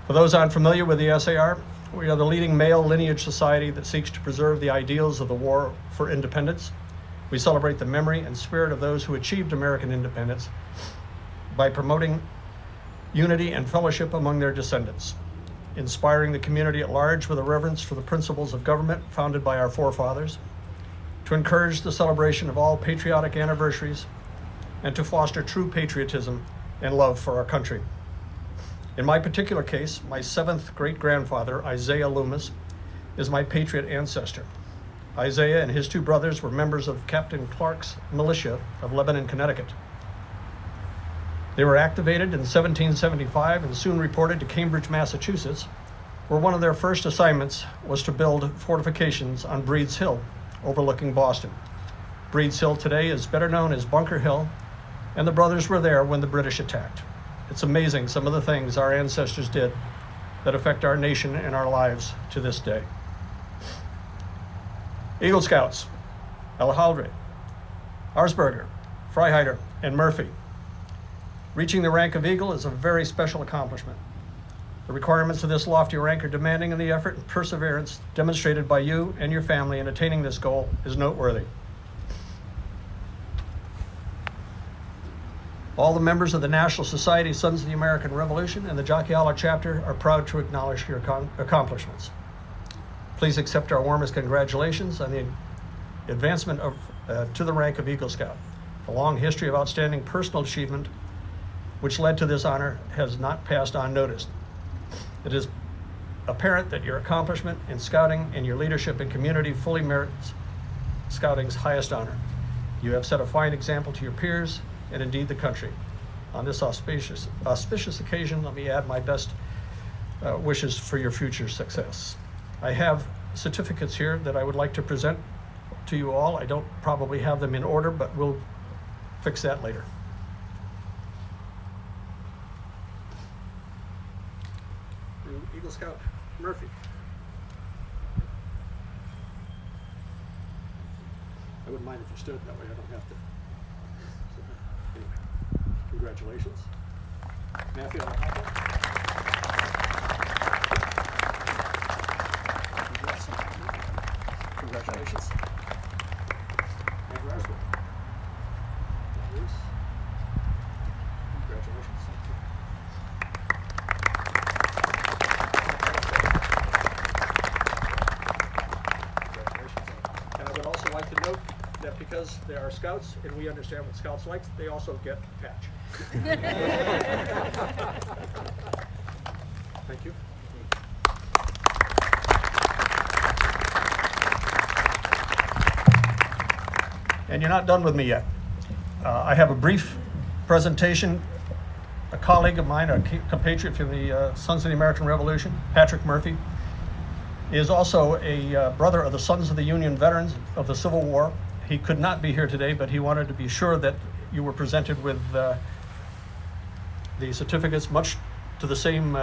For those unfamiliar with the SAR, we are the leading male lineage society that seeks to preserve the ideals of the War for Independence. We celebrate the memory and spirit of those who achieved American independence by promoting unity and fellowship among their descendants, inspiring the community at large with a reverence for the principles of government founded by our forefathers, to encourage the celebration of all patriotic anniversaries, and to foster true patriotism and love for our country. In my particular case, my 7th great-grandfather, Isaiah Loomis, is my patriot ancestor. Isaiah and his 2 brothers were members of Captain Clark's militia of Lebanon, Connecticut. They were activated in 1775 and soon reported to Cambridge, Massachusetts, where one of their first assignments was to build fortifications on Breed's Hill, overlooking Boston. Breed's Hill today is better known as Bunker Hill, and the brothers were there when the British attacked. It's amazing some of the things our ancestors did that affect our nation and our lives to this day. Eagle Scouts, Alejandre, Arsberger, Freiheiter, and Murphy. Reaching the rank of Eagle is a very special accomplishment. The requirements of this lofty rank are demanding, and the effort and perseverance demonstrated by you and your family in attaining this goal is noteworthy. All the members of the National Society of Sons of the American Revolution and the Jockey Hollow chapter are proud to acknowledge your accomplishments. Please accept our warmest congratulations on the advancement to the rank of Eagle Scout. A long history of outstanding personal achievement which led to this honor has not passed unnoticed. It is apparent that your accomplishment in scouting and your leadership in community fully merits scouting's highest honor. You have set a fine example to your peers and indeed the country. On this auspicious occasion, let me add my best wishes for your future success. I have certificates here that I would like to present to you all. I don't probably have them in order, but we'll fix that later. Eagle Scout Murphy. I wouldn't mind if you stood, that way I don't have to. Anyway, congratulations. Matthew Alejandro. Congratulations. Andrew Arsberg. Congratulations. And I would also like to note that because they are scouts and we understand what scouts like, they also get a patch. Thank you. And you're not done with me yet. I have a brief presentation. A colleague of mine, a compatriot from the Sons of the American Revolution, Patrick Murphy, is also a brother of the Sons of the Union veterans of the Civil War. He could not be here today, but he wanted to be sure that you were presented with the certificates, much to the same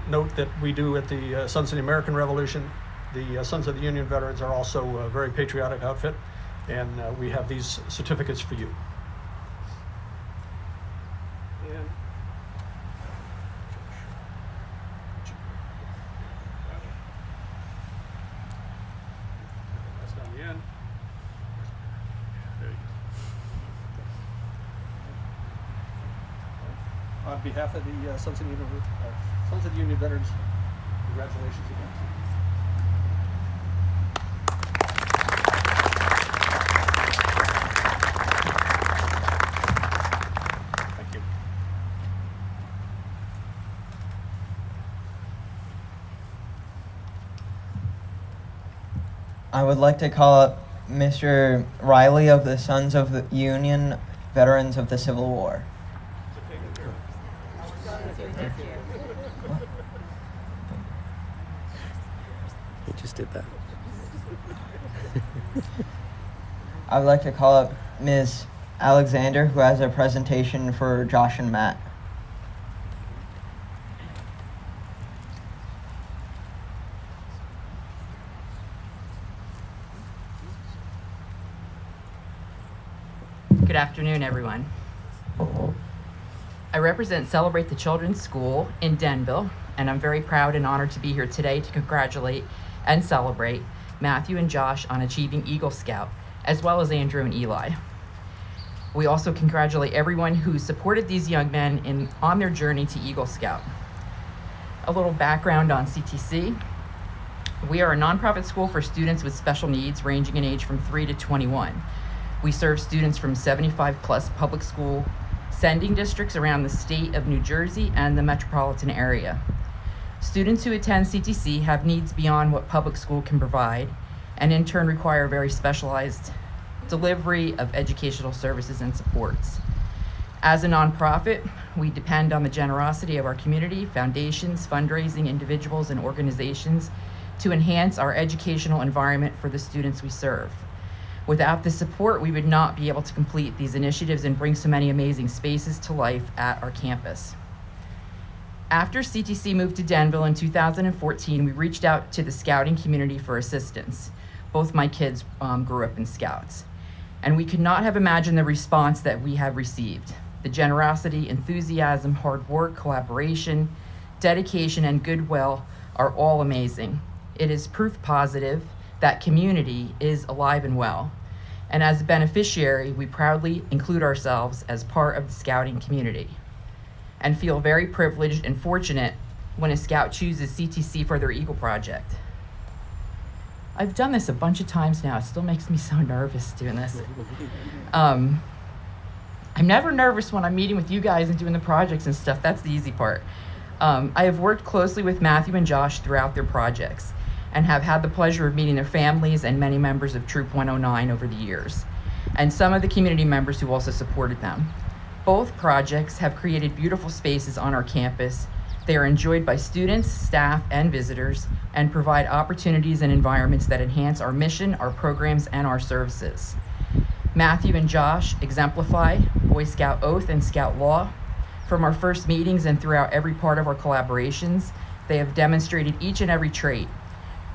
note that we do at the Sons of the American Revolution. The Sons of the Union veterans are also a very patriotic outfit, and we have these certificates for you. And that's down the end. There you go. On behalf of the Sons of the Union veterans, congratulations again. I would like to call up Mr. Riley of the Sons of the Union Veterans of the Civil War. He just did that. I would like to call up Ms. Alexander, who has a presentation for Josh and Matt. Good afternoon, everyone. I represent Celebrate the Children's School in Denville, and I'm very proud and honored to be here today to congratulate and celebrate Matthew and Josh on achieving Eagle Scout, as well as Andrew and Eli. We also congratulate everyone who supported these young men on their journey to Eagle Scout. A little background on CTC. We are a nonprofit school for students with special needs ranging in age from 3 to 21. We serve students from 75 plus public school sending districts around the state of New Jersey and the metropolitan area. Students who attend CTC have needs beyond what public school can provide, and in turn require very specialized delivery of educational services and supports. As a nonprofit, we depend on the generosity of our community, foundations, fundraising, individuals, and organizations to enhance our educational environment for the students we serve. Without this support, we would not be able to complete these initiatives and bring so many amazing spaces to life at our campus. After CTC moved to Denville in 2014, we reached out to the scouting community for assistance. Both my kids grew up in Scouts, and we could not have imagined the response that we have received. The generosity, enthusiasm, hard work, collaboration, dedication, and goodwill are all amazing. It is proof positive that community is alive and well. And as a beneficiary, we proudly include ourselves as part of the scouting community and feel very privileged and fortunate when a scout chooses CTC for their Eagle Project. I've done this a bunch of times now. It still makes me so nervous doing this. I'm never nervous when I'm meeting with you guys and doing the projects and stuff. That's the easy part. I have worked closely with Matthew and Josh throughout their projects and have had the pleasure of meeting their families and many members of Troop 109 over the years, and some of the community members who also supported them. Both projects have created beautiful spaces on our campus. They are enjoyed by students, staff, and visitors, and provide opportunities and environments that enhance our mission, our programs, and our services. Matthew and Josh exemplify Boy Scout oath and Scout law. From our first meetings and throughout every part of our collaborations, they have demonstrated each and every trait: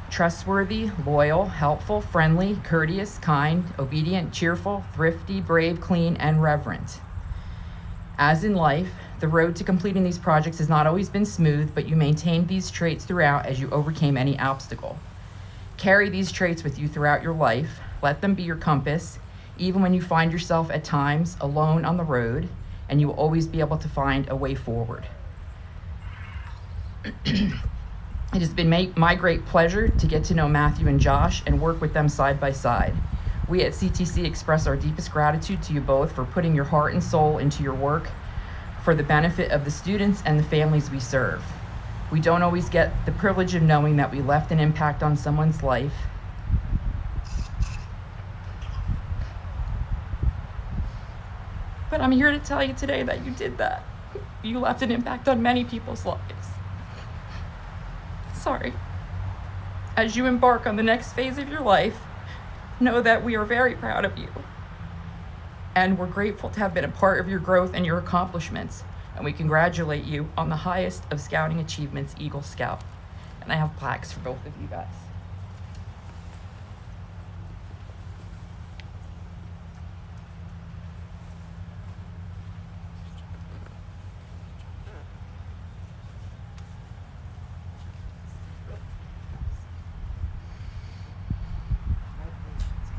trustworthy, loyal, helpful, friendly, courteous, kind, obedient, cheerful, thrifty, brave, clean, and reverent. As in life, the road to completing these projects has not always been smooth, but you maintained these traits throughout as you overcame any obstacle. Carry these traits with you throughout your life. Let them be your compass, even when you find yourself at times alone on the road, and you will always be able to find a way forward. It has been my great pleasure to get to know Matthew and Josh and work with them side by side. We at CTC express our deepest gratitude to you both for putting your heart and soul into your work for the benefit of the students and the families we serve. We don't always get the privilege of knowing that we left an impact on someone's life. But I'm here to tell you today that you did that. You left an impact on many people's lives. Sorry. As you embark on the next phase of your life, know that we are very proud of you. And we're grateful to have been a part of your growth and your accomplishments. And we congratulate you on the highest of scouting achievements, Eagle Scout. And I have plaques for both of you guys.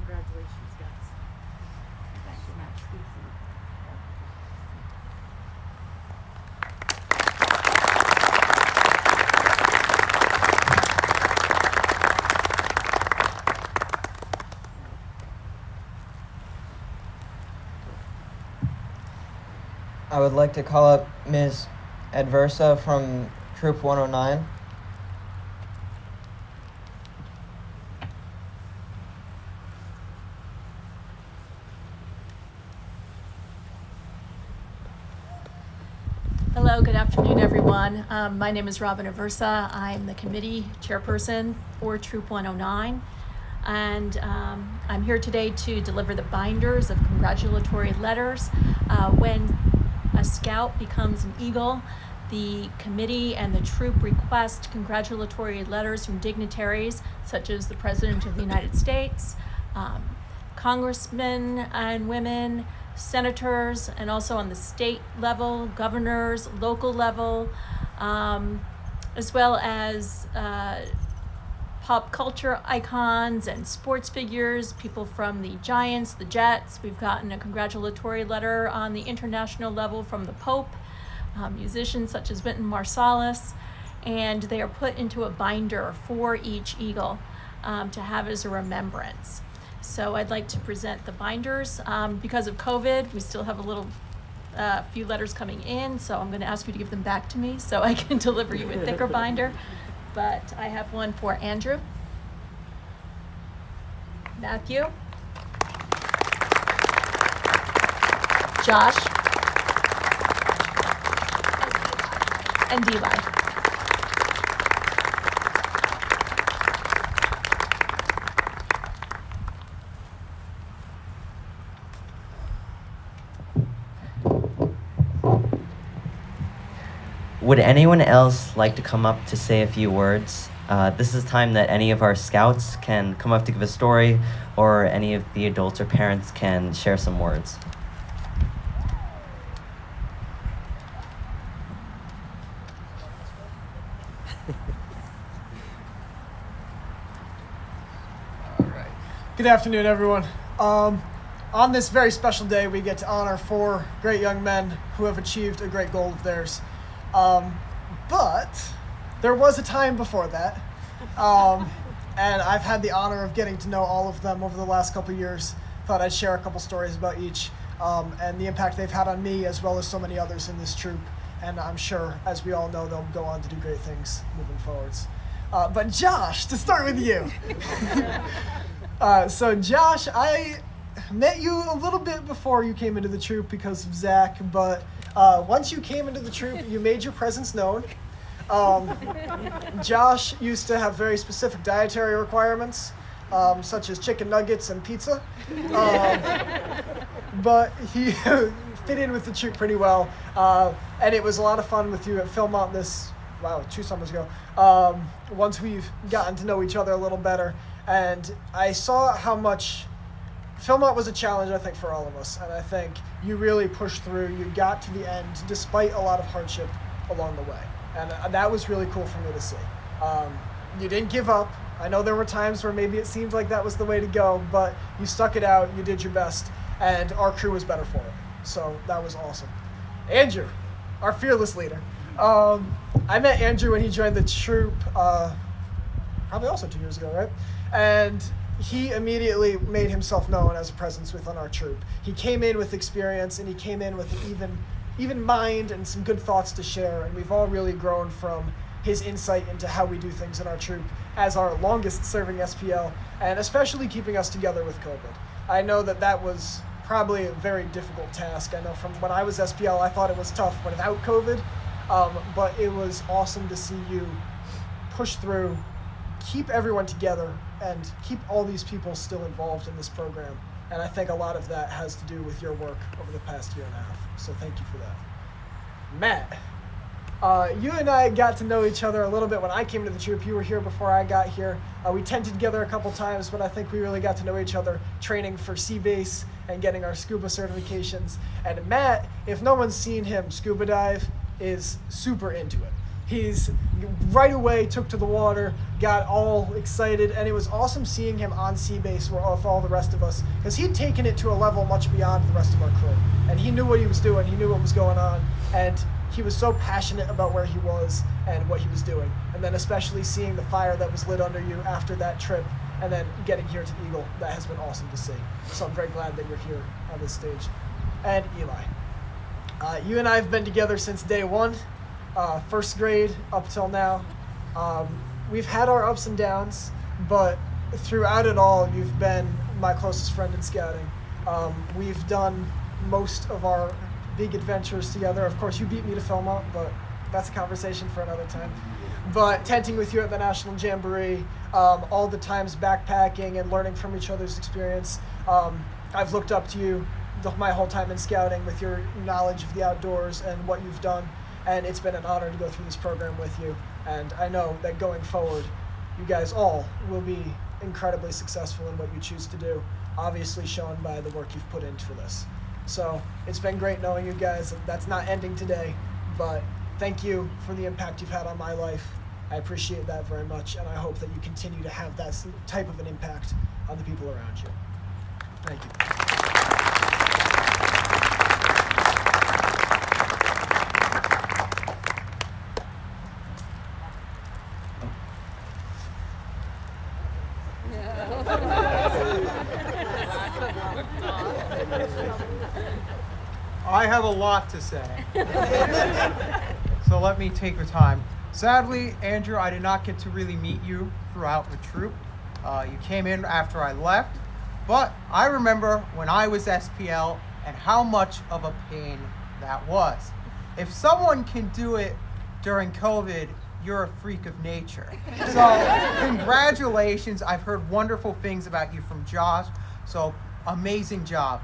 Congratulations, guys. Thanks so much. Good to see you. I would like to call up Ms. Adversa from Troop 109. everyone. My name is Robin Aversa. I'm the committee chairperson for Troop 109. And I'm here today to deliver the binders of congratulatory letters. When a scout becomes an Eagle, the committee and the troop request congratulatory letters from dignitaries such as the President of the United States, congressmen and women, senators, and also on the state level, governors, local level, as well as pop culture icons and sports figures, people from the Giants, the Jets. We've gotten a congratulatory letter on the international level from the Pope, musicians such as Wynton Marsalis, and they are put into a binder for each Eagle to have as a remembrance. So I'd like to present the binders. Because of COVID, we still have a few letters coming in, so I'm going to ask you to give them back to me so I can deliver you a thicker binder. But I have one for Andrew, Matthew, Josh, and Eli. Would anyone else like to come up to say a few words? This is time that any of our scouts can come up to give a story, or any of the adults or parents can share some words. Good afternoon, everyone. On this very special day, we get to honor 4 great young men who have achieved a great goal of theirs. But there was a time before that, and I've had the honor of getting to know all of them over the last couple of years. Thought I'd share a couple stories about each, and the impact they've had on me as well as so many others in this troop. And I'm sure, as we all know, they'll go on to do great things moving forwards. But Josh, to start with you. So Josh, I met you a little bit before you came into the troop because of Zach, but once you came into the troop, you made your presence known. Josh used to have very specific dietary requirements, such as chicken nuggets and pizza, but he fit in with the troop pretty well, and it was a lot of fun with you at Philmont this, 2 summers ago, once we've gotten to know each other a little better, and I saw how much Philmont was a challenge, I think, for all of us, and I think you really pushed through. You got to the end despite a lot of hardship along the way, and that was really cool for me to see. You didn't give up. I know there were times where maybe it seemed like that was the way to go, but you stuck it out, you did your best, and our crew was better for it. So that was awesome. Andrew, our fearless leader. I met Andrew when he joined the troop, probably also 2 years ago, right? And he immediately made himself known as a presence within our troop. He came in with experience, and he came in with an even mind and some good thoughts to share, and we've all really grown from his insight into how we do things in our troop as our longest serving SPL, and especially keeping us together with COVID. I know that was probably a very difficult task. I know from when I was SPL, I thought it was tough without COVID, but it was awesome to see you push through, keep everyone together, and keep all these people still involved in this program. And I think a lot of that has to do with your work over the past year and a half. So thank you for that. Matt, you and I got to know each other a little bit when I came to the troop. You were here before I got here. We tented together a couple times, but I think we really got to know each other training for Sea Base and getting our scuba certifications. And Matt, if no one's seen him scuba dive, is super into it. He's right away took to the water, got all excited, and it was awesome seeing him on Sea Base with all the rest of us, because he'd taken it to a level much beyond the rest of our crew. And he knew what he was doing, he knew what was going on, and he was so passionate about where he was and what he was doing. And then especially seeing the fire that was lit under you after that trip, and then getting here to Eagle, that has been awesome to see. So I'm very glad that you're here on this stage. And Eli, you and I have been together since day one. First grade up till now. We've had our ups and downs, but throughout it all, you've been my closest friend in scouting. We've done most of our big adventures together. Of course, you beat me to Philmont, but that's a conversation for another time. But tenting with you at the National Jamboree, all the times backpacking and learning from each other's experience. I've looked up to you my whole time in scouting with your knowledge of the outdoors and what you've done, and it's been an honor to go through this program with you. And I know that going forward, you guys all will be incredibly successful in what you choose to do, obviously shown by the work you've put into for this. So it's been great knowing you guys. That's not ending today, but thank you for the impact you've had on my life. I appreciate that very much, and I hope that you continue to have that type of an impact on the people around you. Thank you. I have a lot to say. So let me take the time. Sadly, Andrew, I did not get to really meet you throughout the troop. You came in after I left, but I remember when I was SPL and how much of a pain that was. If someone can do it during COVID, you're a freak of nature. So congratulations. I've heard wonderful things about you from Josh, so amazing job.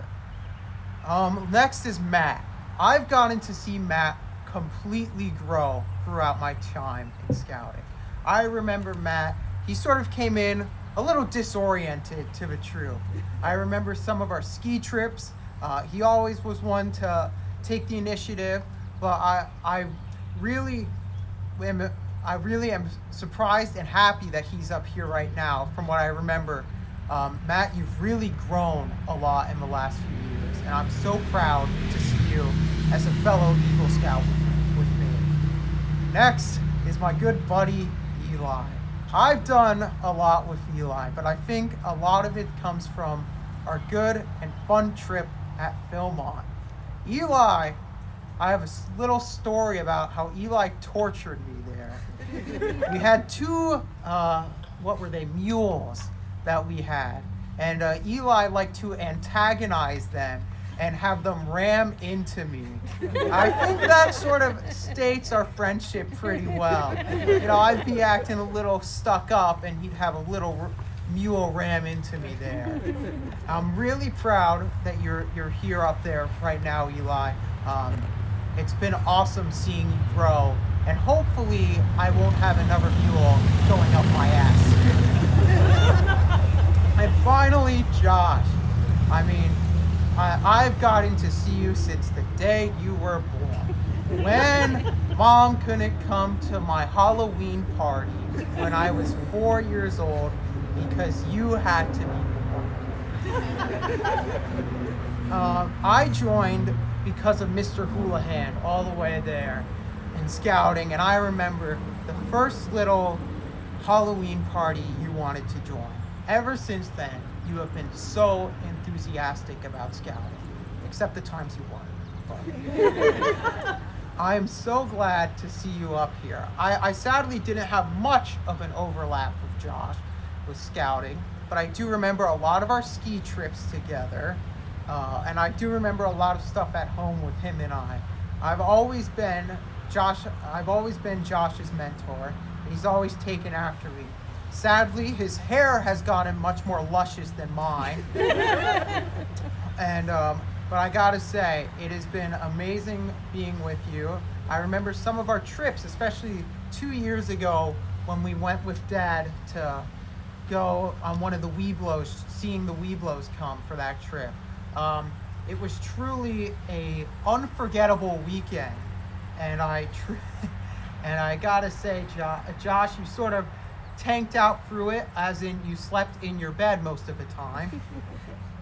Next is Matt. I've gotten to see Matt completely grow throughout my time in scouting. I remember Matt, he sort of came in a little disoriented to the troop. I remember some of our ski trips. He always was one to take the initiative, but I really am surprised and happy that he's up here right now from what I remember. Matt, you've really grown a lot in the last few years, and I'm so proud to see you as a fellow Eagle Scout with me. Next is my good buddy, Eli. I've done a lot with Eli, but I think a lot of it comes from our good and fun trip at Philmont. Eli, I have a little story about how Eli tortured me there. We had two, what were they, mules that we had. And Eli liked to antagonize them and have them ram into me. I think that sort of states our friendship pretty well. You know, I'd be acting a little stuck up and he'd have a little mule ram into me there. I'm really proud that you're here up there right now, Eli. It's been awesome seeing you grow, and hopefully I won't have another mule going up my ass. And finally, Josh. I mean, I've gotten to see you since the day you were born. When Mom couldn't come to my Halloween party when I was 4 years old because you had to be born. I joined because of Mr. Houlihan all the way there in scouting, and I remember the first little Halloween party you wanted to join. Ever since then, you have been so enthusiastic about scouting, except the times you weren't. I am so glad to see you up here. I sadly didn't have much of an overlap with Josh with scouting, but I do remember a lot of our ski trips together, and I do remember a lot of stuff at home with him and I. I've always been Josh's mentor, and he's always taken after me. Sadly, his hair has gotten much more luscious than mine. And but I gotta say, it has been amazing being with you. I remember some of our trips, especially 2 years ago when we went with Dad to go on one of the Weeblos, seeing the Weeblos come for that trip. It was truly a unforgettable weekend, and I gotta say, Josh, you sort of tanked out through it, as in you slept in your bed most of the time.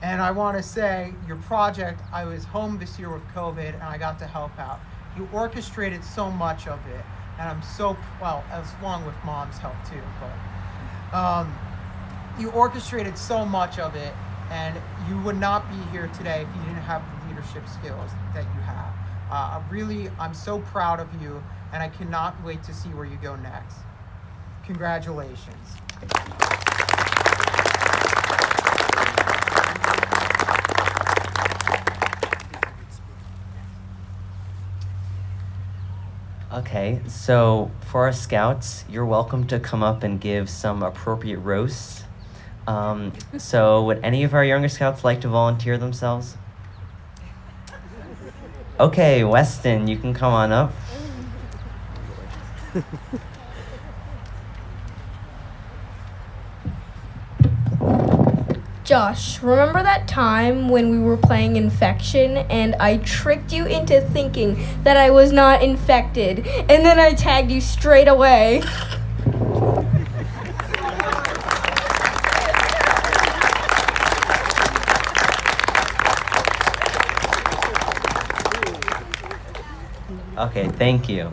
And I want to say, your project, I was home this year with COVID and I got to help out. You orchestrated so much of it, and I'm so, well, as long with Mom's help too, but you orchestrated so much of it, and you would not be here today if you didn't have the leadership skills that you have. I'm so proud of you, and I cannot wait to see where you go next. Congratulations. Okay, so for our scouts, you're welcome to come up and give some appropriate roasts. So would any of our younger scouts like to volunteer themselves? Okay, Weston, you can come on up. Josh, remember that time when we were playing Infection and I tricked you into thinking that I was not infected and then I tagged you straight away? Okay, thank you.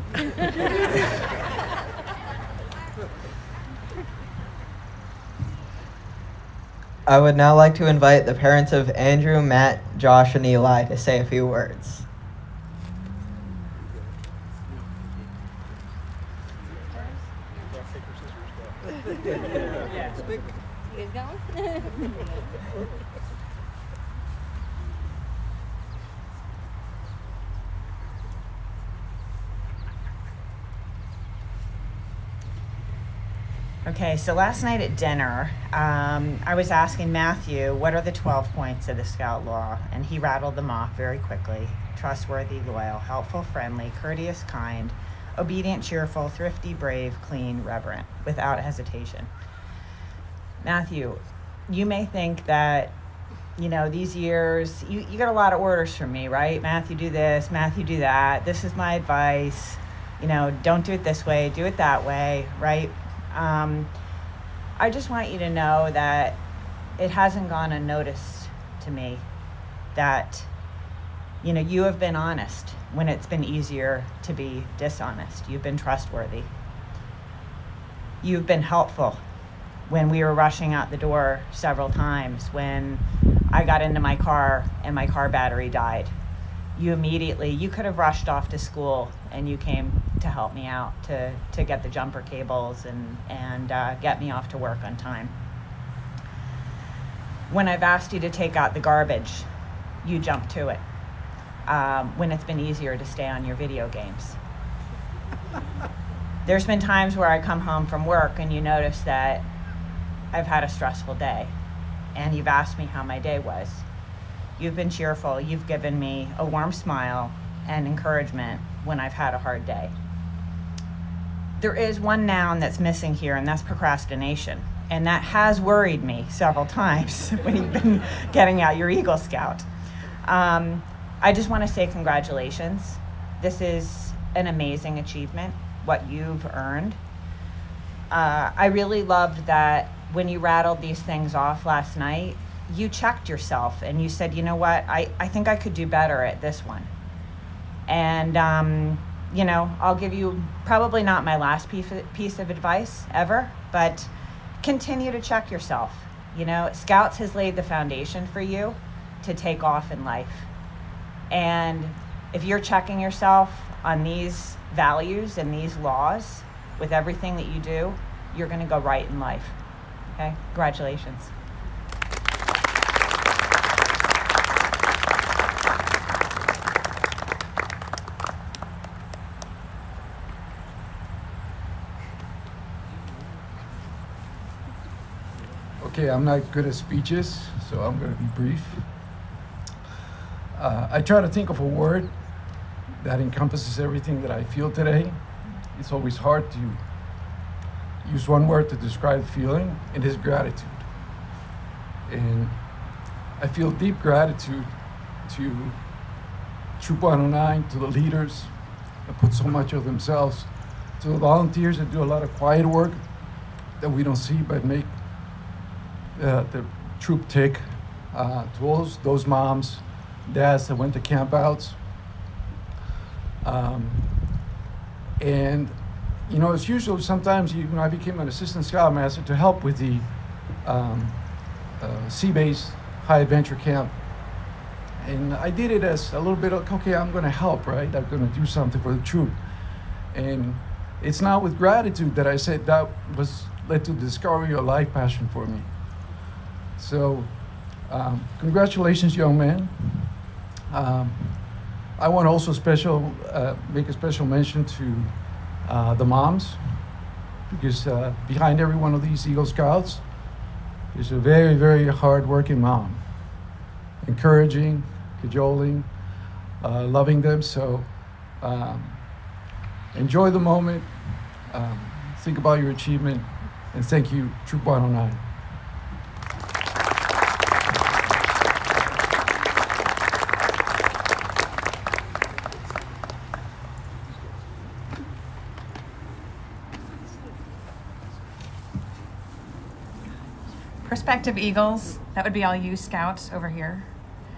I would now like to invite the parents of Andrew, Matt, Josh, and Eli to say a few words. Okay, so last night at dinner, I was asking Matthew, what are the 12 points of the Scout Law? And he rattled them off very quickly. Trustworthy, loyal, helpful, friendly, courteous, kind, obedient, cheerful, thrifty, brave, clean, reverent, without hesitation. Matthew, you may think that, you know, these years, you get a lot of orders from me, right? Matthew, do this, Matthew, do that. This is my advice. You know, don't do it this way, do it that way, right? I just want you to know that it hasn't gone unnoticed to me that, you know, you have been honest when it's been easier to be dishonest. You've been trustworthy. You've been helpful when we were rushing out the door several times, when I got into my car and my car battery died. You could have rushed off to school and you came to help me out to get the jumper cables and get me off to work on time. When I've asked you to take out the garbage, you jump to it. When it's been easier to stay on your video games. There's been times where I come home from work and you notice that I've had a stressful day and you've asked me how my day was. You've been cheerful. You've given me a warm smile and encouragement when I've had a hard day. There is one noun that's missing here, and that's procrastination. And that has worried me several times when you've been getting out your Eagle Scout. I just want to say congratulations. This is an amazing achievement, what you've earned. I really loved that when you rattled these things off last night, you checked yourself and you said, you know what, I think I could do better at this one. And, you know, I'll give you probably not my last piece of advice ever, but continue to check yourself. You know, Scouts has laid the foundation for you to take off in life. And if you're checking yourself on these values and these laws with everything that you do, you're going to go right in life. Okay? Congratulations. Okay, I'm not good at speeches, so I'm going to be brief. I try to think of a word that encompasses everything that I feel today. It's always hard to use one word to describe the feeling. It is gratitude. And I feel deep gratitude to Troop 109, to the leaders that put so much of themselves, to the volunteers that do a lot of quiet work that we don't see but make the troop tick, to all those moms, dads that went to campouts. And, you know, it's usually sometimes, you know, I became an assistant scoutmaster to help with the Sea Base High Adventure Camp. And I did it as a little bit of, okay, I'm going to help, right? I'm going to do something for the troop. And it's now with gratitude that I said that was led to the discovery of life passion for me. So, congratulations, young man. I want to also make a special mention to the moms, because behind every one of these Eagle Scouts is a very, very hard-working mom, encouraging, cajoling, loving them. So enjoy the moment, think about your achievement, and thank you, Troop 109. Prospective Eagles, that would be all you Scouts over here.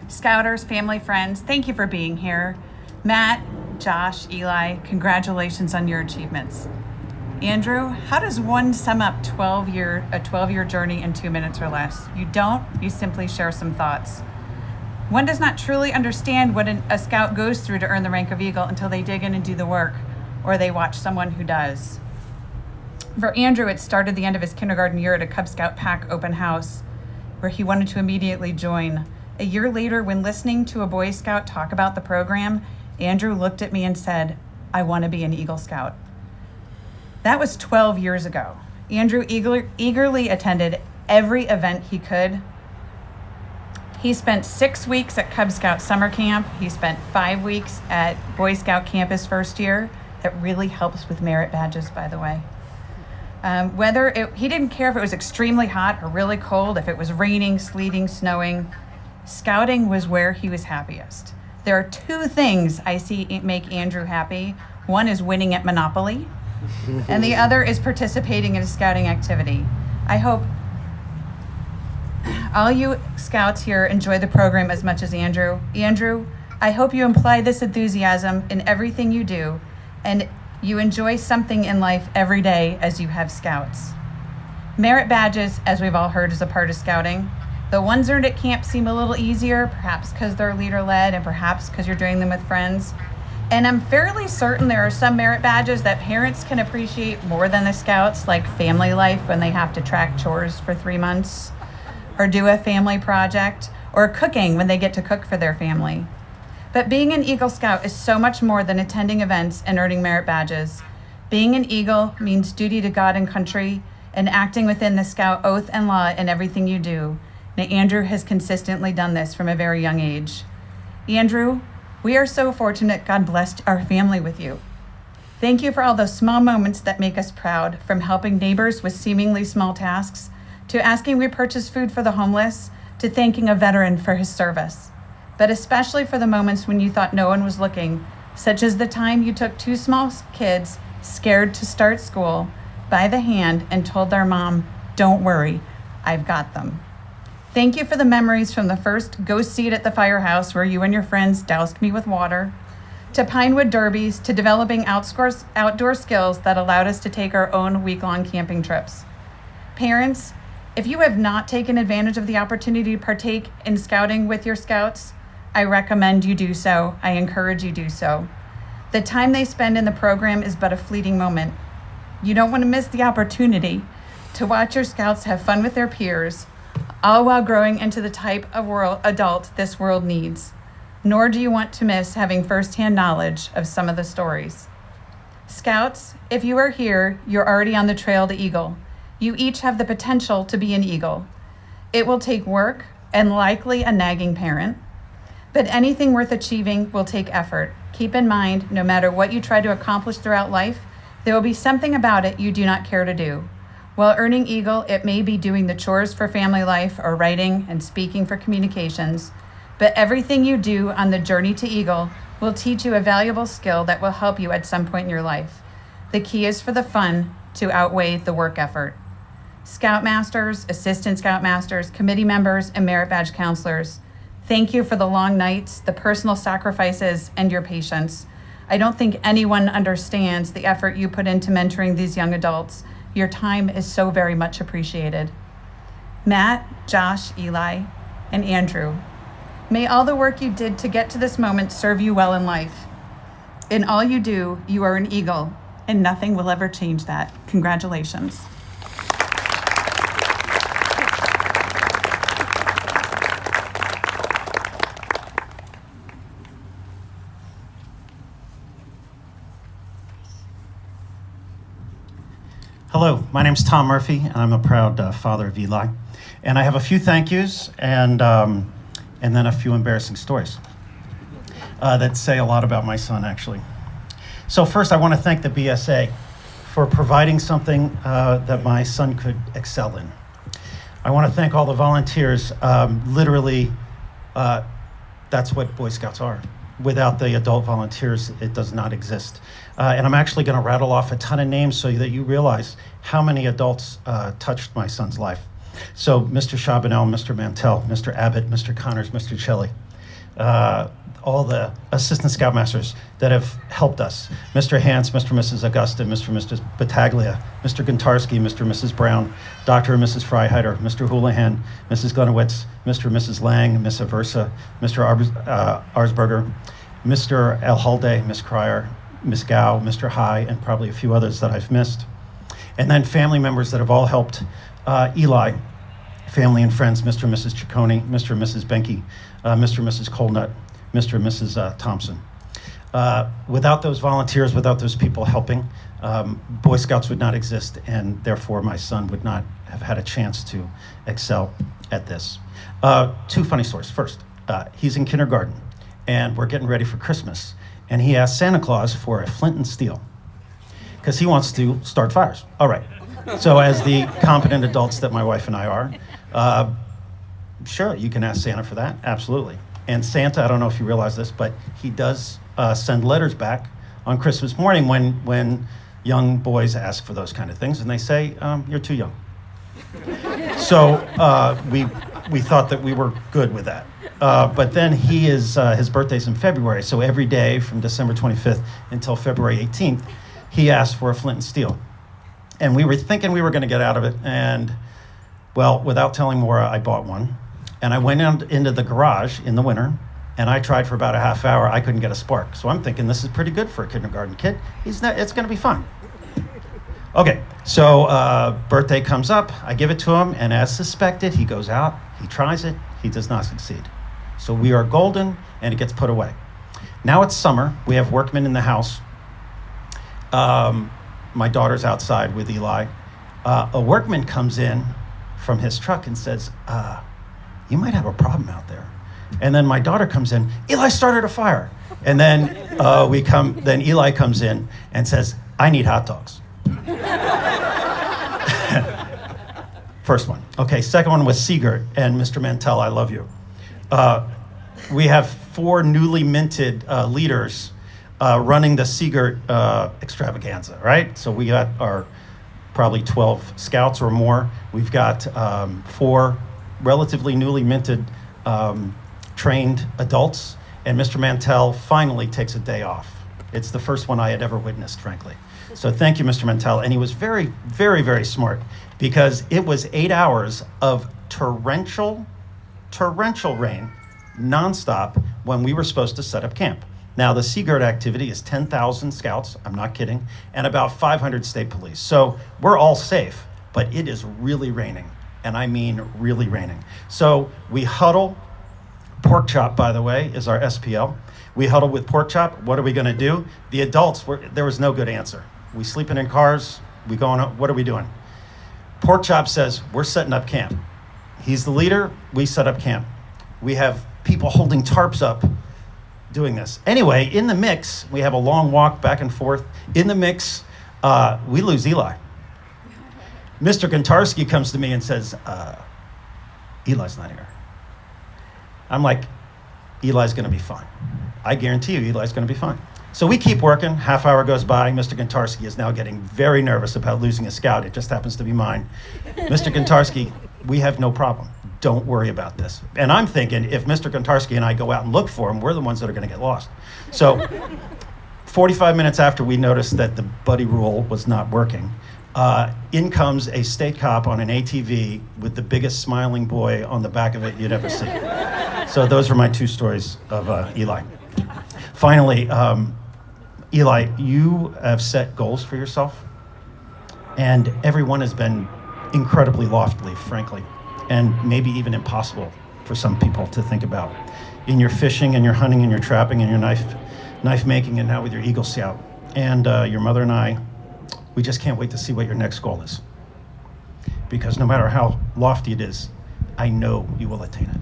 Scouters, family, friends, thank you for being here. Matt, Josh, Eli, congratulations on your achievements. Andrew, how does one sum up a 12-year journey in 2 minutes or less? You don't, you simply share some thoughts. One does not truly understand what a Scout goes through to earn the rank of Eagle until they dig in and do the work, or they watch someone who does. For Andrew, it started the end of his kindergarten year at a Cub Scout Pack open house, where he wanted to immediately join. A year later, when listening to a Boy Scout talk about the program, Andrew looked at me and said, "I want to be an Eagle Scout." That was 12 years ago. Andrew eagerly attended every event he could. He spent 6 weeks at Cub Scout summer camp. He spent 5 weeks at Boy Scout camp his first year. That really helps with merit badges, by the way. He didn't care if it was extremely hot or really cold, if it was raining, sleeting, snowing. Scouting was where he was happiest. There are 2 things I see make Andrew happy. One is winning at Monopoly, and the other is participating in a scouting activity. I hope all you Scouts here enjoy the program as much as Andrew. Andrew, I hope you imply this enthusiasm in everything you do, and you enjoy something in life every day as you have Scouts. Merit badges, as we've all heard, is a part of Scouting. The ones earned at camp seem a little easier, perhaps because they're leader-led and perhaps because you're doing them with friends. And I'm fairly certain there are some merit badges that parents can appreciate more than the Scouts, like family life when they have to track chores for 3 months, or do a family project, or cooking when they get to cook for their family. But being an Eagle Scout is so much more than attending events and earning merit badges. Being an Eagle means duty to God and country and acting within the Scout oath and law in everything you do. And Andrew has consistently done this from a very young age. Andrew, we are so fortunate God blessed our family with you. Thank you for all those small moments that make us proud, from helping neighbors with seemingly small tasks, to asking we purchase food for the homeless, to thanking a veteran for his service. But especially for the moments when you thought no one was looking, such as the time you took 2 small kids, scared to start school, by the hand and told their mom, "Don't worry, I've got them." Thank you for the memories from the first ghost seat at the firehouse where you and your friends doused me with water, to Pinewood derbies, to developing outdoor skills that allowed us to take our own week-long camping trips. Parents, if you have not taken advantage of the opportunity to partake in Scouting with your Scouts, I recommend you do so. I encourage you do so. The time they spend in the program is but a fleeting moment. You don't want to miss the opportunity to watch your Scouts have fun with their peers, all while growing into the type of adult this world needs. Nor do you want to miss having firsthand knowledge of some of the stories. Scouts, if you are here, you're already on the trail to Eagle. You each have the potential to be an Eagle. It will take work and likely a nagging parent, but anything worth achieving will take effort. Keep in mind, no matter what you try to accomplish throughout life, there will be something about it you do not care to do. While earning Eagle, it may be doing the chores for family life or writing and speaking for communications, but everything you do on the journey to Eagle will teach you a valuable skill that will help you at some point in your life. The key is for the fun to outweigh the work effort. Scoutmasters, assistant Scoutmasters, committee members, and merit badge counselors, thank you for the long nights, the personal sacrifices, and your patience. I don't think anyone understands the effort you put into mentoring these young adults. Your time is so very much appreciated. Matt, Josh, Eli, and Andrew, may all the work you did to get to this moment serve you well in life. In all you do, you are an Eagle, and nothing will ever change that. Congratulations. Hello, my name's Tom Murphy, and I'm a proud father of Eli. And I have a few thank yous and then a few embarrassing stories that say a lot about my son, actually. So first, I want to thank the BSA for providing something that my son could excel in. I want to thank all the volunteers. Literally, that's what Boy Scouts are. Without the adult volunteers, it does not exist. And I'm actually going to rattle off a ton of names so that you realize how many adults touched my son's life. So Mr. Chabanel, Mr. Mantell, Mr. Abbott, Mr. Connors, Mr. Chili, all the assistant scoutmasters that have helped us. Mr. Hans, Mr. and Mrs. Augusta, Mr. and Mrs. Battaglia, Mr. Gontarski, Mr. and Mrs. Brown, Dr. and Mrs. Freiheiter, Mr. Houlihan, Mrs. Gunowitz, Mr. and Mrs. Lang, Miss Aversa, Mr. Arsberger, Mr. Elhalde, Miss Cryer, Miss Gao, Mr. High, and probably a few others that I've missed. And then family members that have all helped Eli, family and friends, Mr. and Mrs. Ciccone, Mr. and Mrs. Benke, Mr. and Mrs. Colnut, Mr. and Mrs. Thompson. Without those volunteers, without those people helping, Boy Scouts would not exist, and therefore my son would not have had a chance to excel at this. Two funny stories. First, he's in kindergarten, and we're getting ready for Christmas, and he asked Santa Claus for a flint and steel because he wants to start fires. All right. So as the competent adults that my wife and I are, sure, you can ask Santa for that, absolutely. And Santa, I don't know if you realize this, but he does send letters back on Christmas morning when young boys ask for those kind of things, and they say, you're too young. So we thought that we were good with that. But then his birthday's in February, so every day from December 25th until February 18th, he asked for a flint and steel. And we were thinking we were going to get out of it, and, well, without telling Maura, I bought one. And I went into the garage in the winter, and I tried for about a half hour. I couldn't get a spark. So I'm thinking this is pretty good for a kindergarten kid. It's going to be fun. Okay, so birthday comes up. I give it to him, and as suspected, he goes out. He tries it. He does not succeed. So we are golden, and it gets put away. Now it's summer. We have workmen in the house. My daughter's outside with Eli. A workman comes in from his truck and says, you might have a problem out there. And then my daughter comes in, Eli started a fire. And then then Eli comes in and says, I need hot dogs. First one. Okay, second one was Seegert and Mr. Mantell, I love you. We have 4 newly minted leaders running the Seegert extravaganza, right? So we got our probably 12 scouts or more. We've got 4 relatively newly minted trained adults, and Mr. Mantell finally takes a day off. It's the first one I had ever witnessed, frankly. So thank you, Mr. Mantell. And he was very, very, very smart because it was 8 hours of torrential rain, nonstop, when we were supposed to set up camp. Now, the Seegert activity is 10,000 scouts, I'm not kidding, and about 500 state police. So we're all safe, but it is really raining, and I mean really raining. So we huddle. Pork Chop, by the way, is our SPL. We huddle with Pork Chop. What are we going to do? The adults, there was no good answer. We sleeping in cars. We going, what are we doing? Pork Chop says, we're setting up camp. He's the leader. We set up camp. We have people holding tarps up doing this. Anyway, in the mix, we have a long walk back and forth. In the mix, we lose Eli. Mr. Gontarski comes to me and says, Eli's not here. I'm like, Eli's going to be fine. I guarantee you Eli's going to be fine. So we keep working. Half hour goes by. Mr. Gontarski is now getting very nervous about losing a scout. It just happens to be mine. Mr. Gontarski, we have no problem. Don't worry about this. And I'm thinking, if Mr. Gontarski and I go out and look for him, we're the ones that are going to get lost. So 45 minutes after we noticed that the buddy rule was not working, in comes a state cop on an ATV with the biggest smiling boy on the back of it you'd ever see. So those are my 2 stories of Eli. Finally, Eli, you have set goals for yourself, and everyone has been incredibly lofty, frankly, and maybe even impossible for some people to think about. In your fishing and your hunting and your trapping and your knife making, and now with your Eagle Scout. And your mother and I We just can't wait to see what your next goal is. Because no matter how lofty it is, I know you will attain it.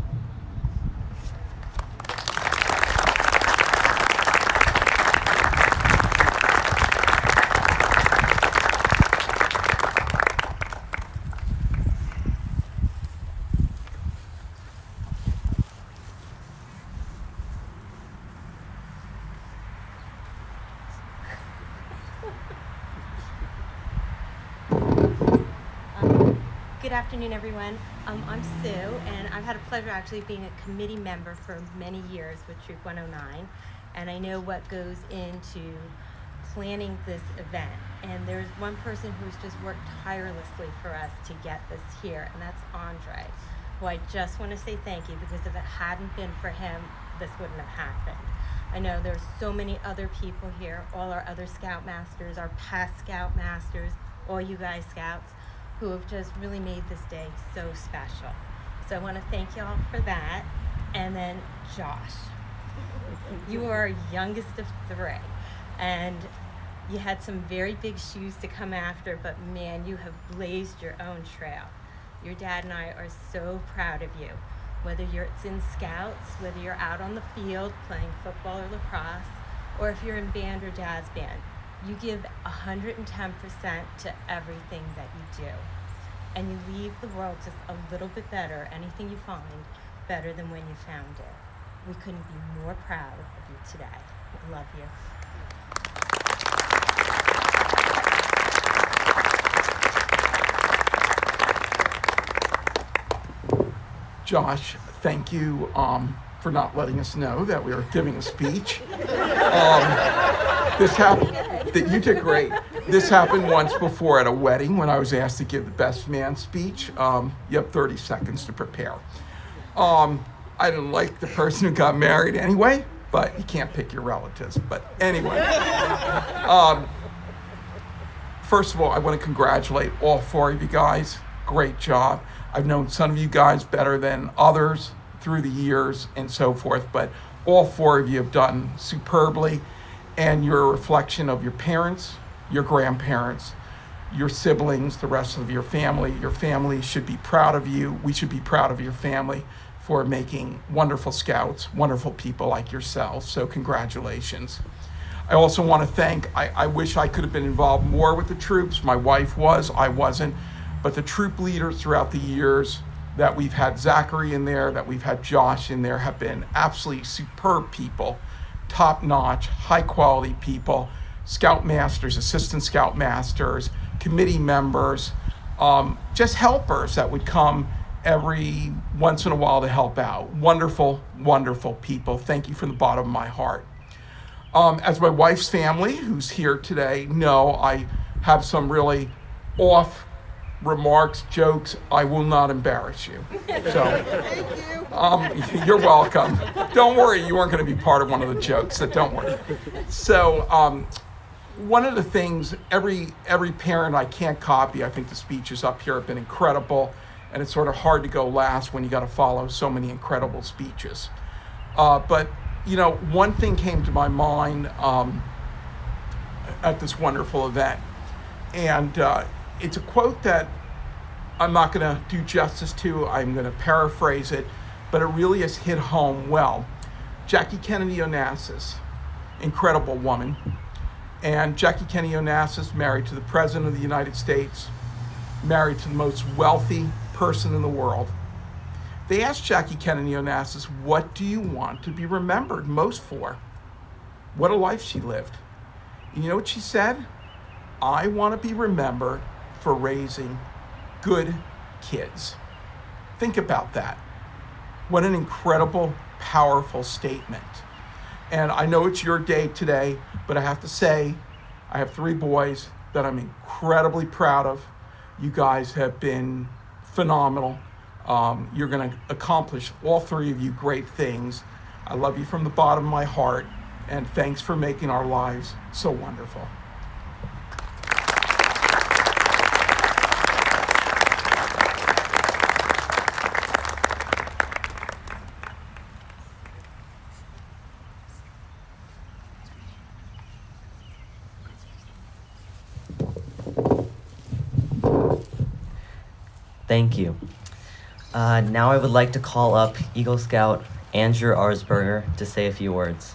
Good afternoon, everyone. I'm Sue, and I've had a pleasure actually being a committee member for many years with Troop 109, and I know what goes into planning this event. And there's one person who's just worked tirelessly for us to get this here, and that's Andre, who I just want to say thank you, because if it hadn't been for him, this wouldn't have happened. I know there's so many other people here, all our other Scoutmasters, our past Scoutmasters, all you guys Scouts, who have just really made this day so special. So I want to thank y'all for that. And then Josh, you are our youngest of three, and you had some very big shoes to come after, but man, you have blazed your own trail. Your dad and I are so proud of you. Whether it's in Scouts, whether you're out on the field playing football or lacrosse, or if you're in band or jazz band, you give 110% to everything that you do. And you leave the world just a little bit better, anything you find, better than when you found it. We couldn't be more proud of you today. I love you. Josh, thank you for not letting us know that we were giving a speech. This happened, that you did great. This happened once before at a wedding when I was asked to give the best man speech. You have 30 seconds to prepare. I didn't like the person who got married anyway, but you can't pick your relatives. But anyway, first of all, I want to congratulate all four of you guys. Great job. I've known some of you guys better than others through the years and so forth, but all four of you have done superbly, and you're a reflection of your parents, your grandparents, your siblings, the rest of your family. Your family should be proud of you. We should be proud of your family for making wonderful Scouts, wonderful people like yourselves, so congratulations. I also want to thank, I wish I could have been involved more with the troops. My wife was, I wasn't. But the troop leaders throughout the years that we've had Zachary in there, that we've had Josh in there, have been absolutely superb people, top-notch, high-quality people, Scoutmasters, assistant Scoutmasters, committee members, just helpers that would come every once in a while to help out. Wonderful, wonderful people. Thank you from the bottom of my heart. As my wife's family, who's here today, know, I have some really off remarks, jokes. I will not embarrass you. So, you're welcome. Don't worry, you weren't going to be part of one of the jokes, so don't worry. So, one of the things, every parent I can't copy, I think the speeches up here have been incredible, and it's sort of hard to go last when you got to follow so many incredible speeches. But, you know, one thing came to my mind at this wonderful event, and it's a quote that I'm not going to do justice to. I'm going to paraphrase it, but it really has hit home well. Jackie Kennedy Onassis, incredible woman. And Jackie Kennedy Onassis, married to the President of the United States, married to the most wealthy person in the world. They asked Jackie Kennedy Onassis, what do you want to be remembered most for? What a life she lived. And you know what she said? I want to be remembered for raising good kids. Think about that. What an incredible, powerful statement. And I know it's your day today, but I have to say, I have 3 boys that I'm incredibly proud of. You guys have been phenomenal. You're going to accomplish, all 3 of you, great things. I love you from the bottom of my heart, and thanks for making our lives so wonderful. Thank you. Now I would like to call up Eagle Scout Andrew Arsberger to say a few words.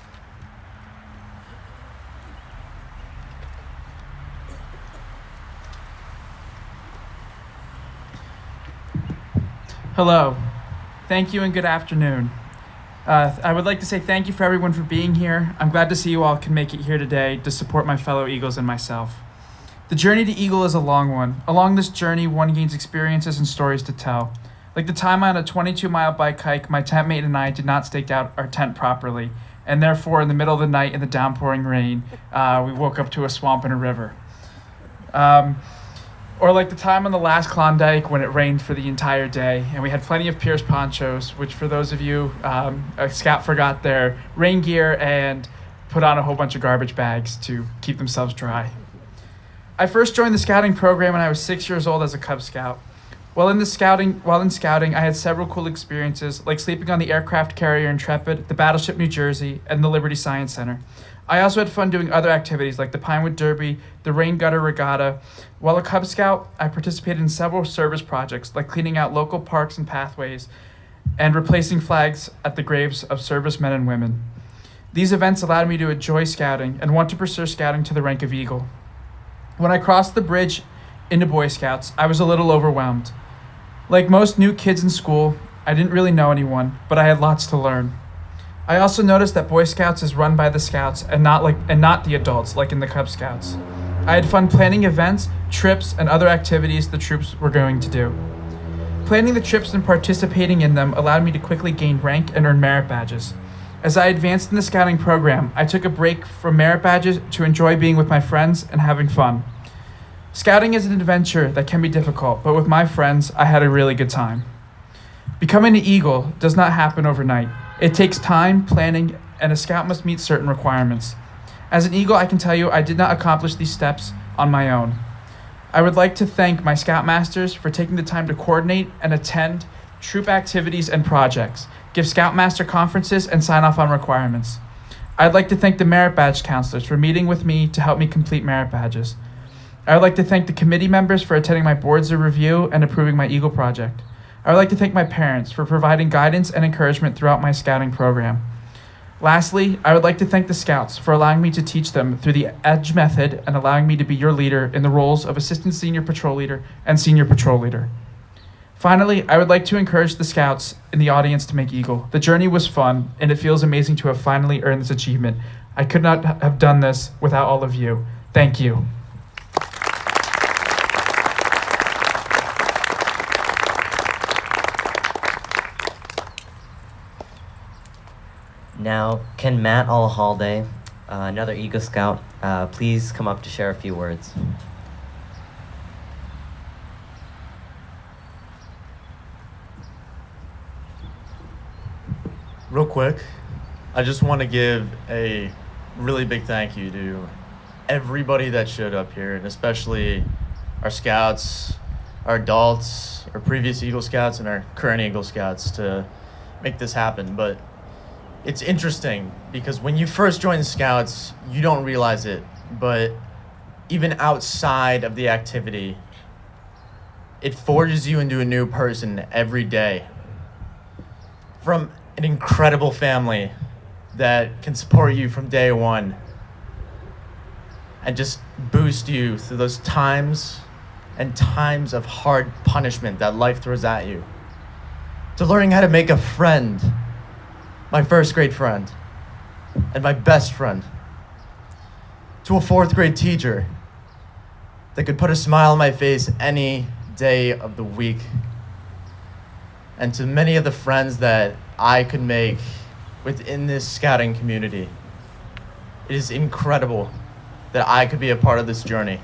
Hello. Thank you and good afternoon. I would like to say thank you for everyone for being here. I'm glad to see you all can make it here today to support my fellow Eagles and myself. The journey to Eagle is a long one. Along this journey, one gains experiences and stories to tell. Like the time on a 22-mile bike hike, my tent mate and I did not stake out our tent properly, and therefore in the middle of the night in the downpouring rain, we woke up to a swamp and a river. Or like the time on the last Klondike when it rained for the entire day and we had plenty of Pierce ponchos, which for those of you, a scout forgot their rain gear and put on a whole bunch of garbage bags to keep themselves dry. I first joined the scouting program when I was 6 years old as a Cub Scout. While in scouting, I had several cool experiences, like sleeping on the aircraft carrier Intrepid, the Battleship New Jersey, and the Liberty Science Center. I also had fun doing other activities like the Pinewood Derby, the Rain Gutter Regatta. While a Cub Scout, I participated in several service projects like cleaning out local parks and pathways and replacing flags at the graves of servicemen and women. These events allowed me to enjoy scouting and want to pursue scouting to the rank of Eagle. When I crossed the bridge into Boy Scouts, I was a little overwhelmed. Like most new kids in school, I didn't really know anyone, but I had lots to learn. I also noticed that Boy Scouts is run by the Scouts and not the adults like in the Cub Scouts. I had fun planning events, trips, and other activities the troops were going to do. Planning the trips and participating in them allowed me to quickly gain rank and earn merit badges. As I advanced in the scouting program, I took a break from merit badges to enjoy being with my friends and having fun. Scouting is an adventure that can be difficult, but with my friends, I had a really good time. Becoming an Eagle does not happen overnight. It takes time, planning, and a scout must meet certain requirements. As an Eagle, I can tell you I did not accomplish these steps on my own. I would like to thank my Scoutmasters for taking the time to coordinate and attend troop activities and projects, give Scoutmaster conferences, and sign off on requirements. I'd like to thank the Merit Badge counselors for meeting with me to help me complete merit badges. I would like to thank the committee members for attending my boards of review and approving my Eagle project. I would like to thank my parents for providing guidance and encouragement throughout my scouting program. Lastly, I would like to thank the Scouts for allowing me to teach them through the EDGE method and allowing me to be your leader in the roles of Assistant Senior Patrol Leader and Senior Patrol Leader. Finally, I would like to encourage the Scouts in the audience to make Eagle. The journey was fun, and it feels amazing to have finally earned this achievement. I could not have done this without all of you. Thank you. Now, can Matt Alahalde, another Eagle Scout, please come up to share a few words? Real quick, I just want to give a really big thank you to everybody that showed up here, and especially our Scouts, our adults, our previous Eagle Scouts, and our current Eagle Scouts to make this happen. But it's interesting because when you first join the Scouts, you don't realize it, but even outside of the activity, it forges you into a new person every day. From an incredible family that can support you from day one and just boost you through those times and times of hard punishment that life throws at you, to learning how to make a friend, my first grade friend, and my best friend, to a fourth grade teacher that could put a smile on my face any day of the week, and to many of the friends that I could make within this scouting community. It is incredible that I could be a part of this journey,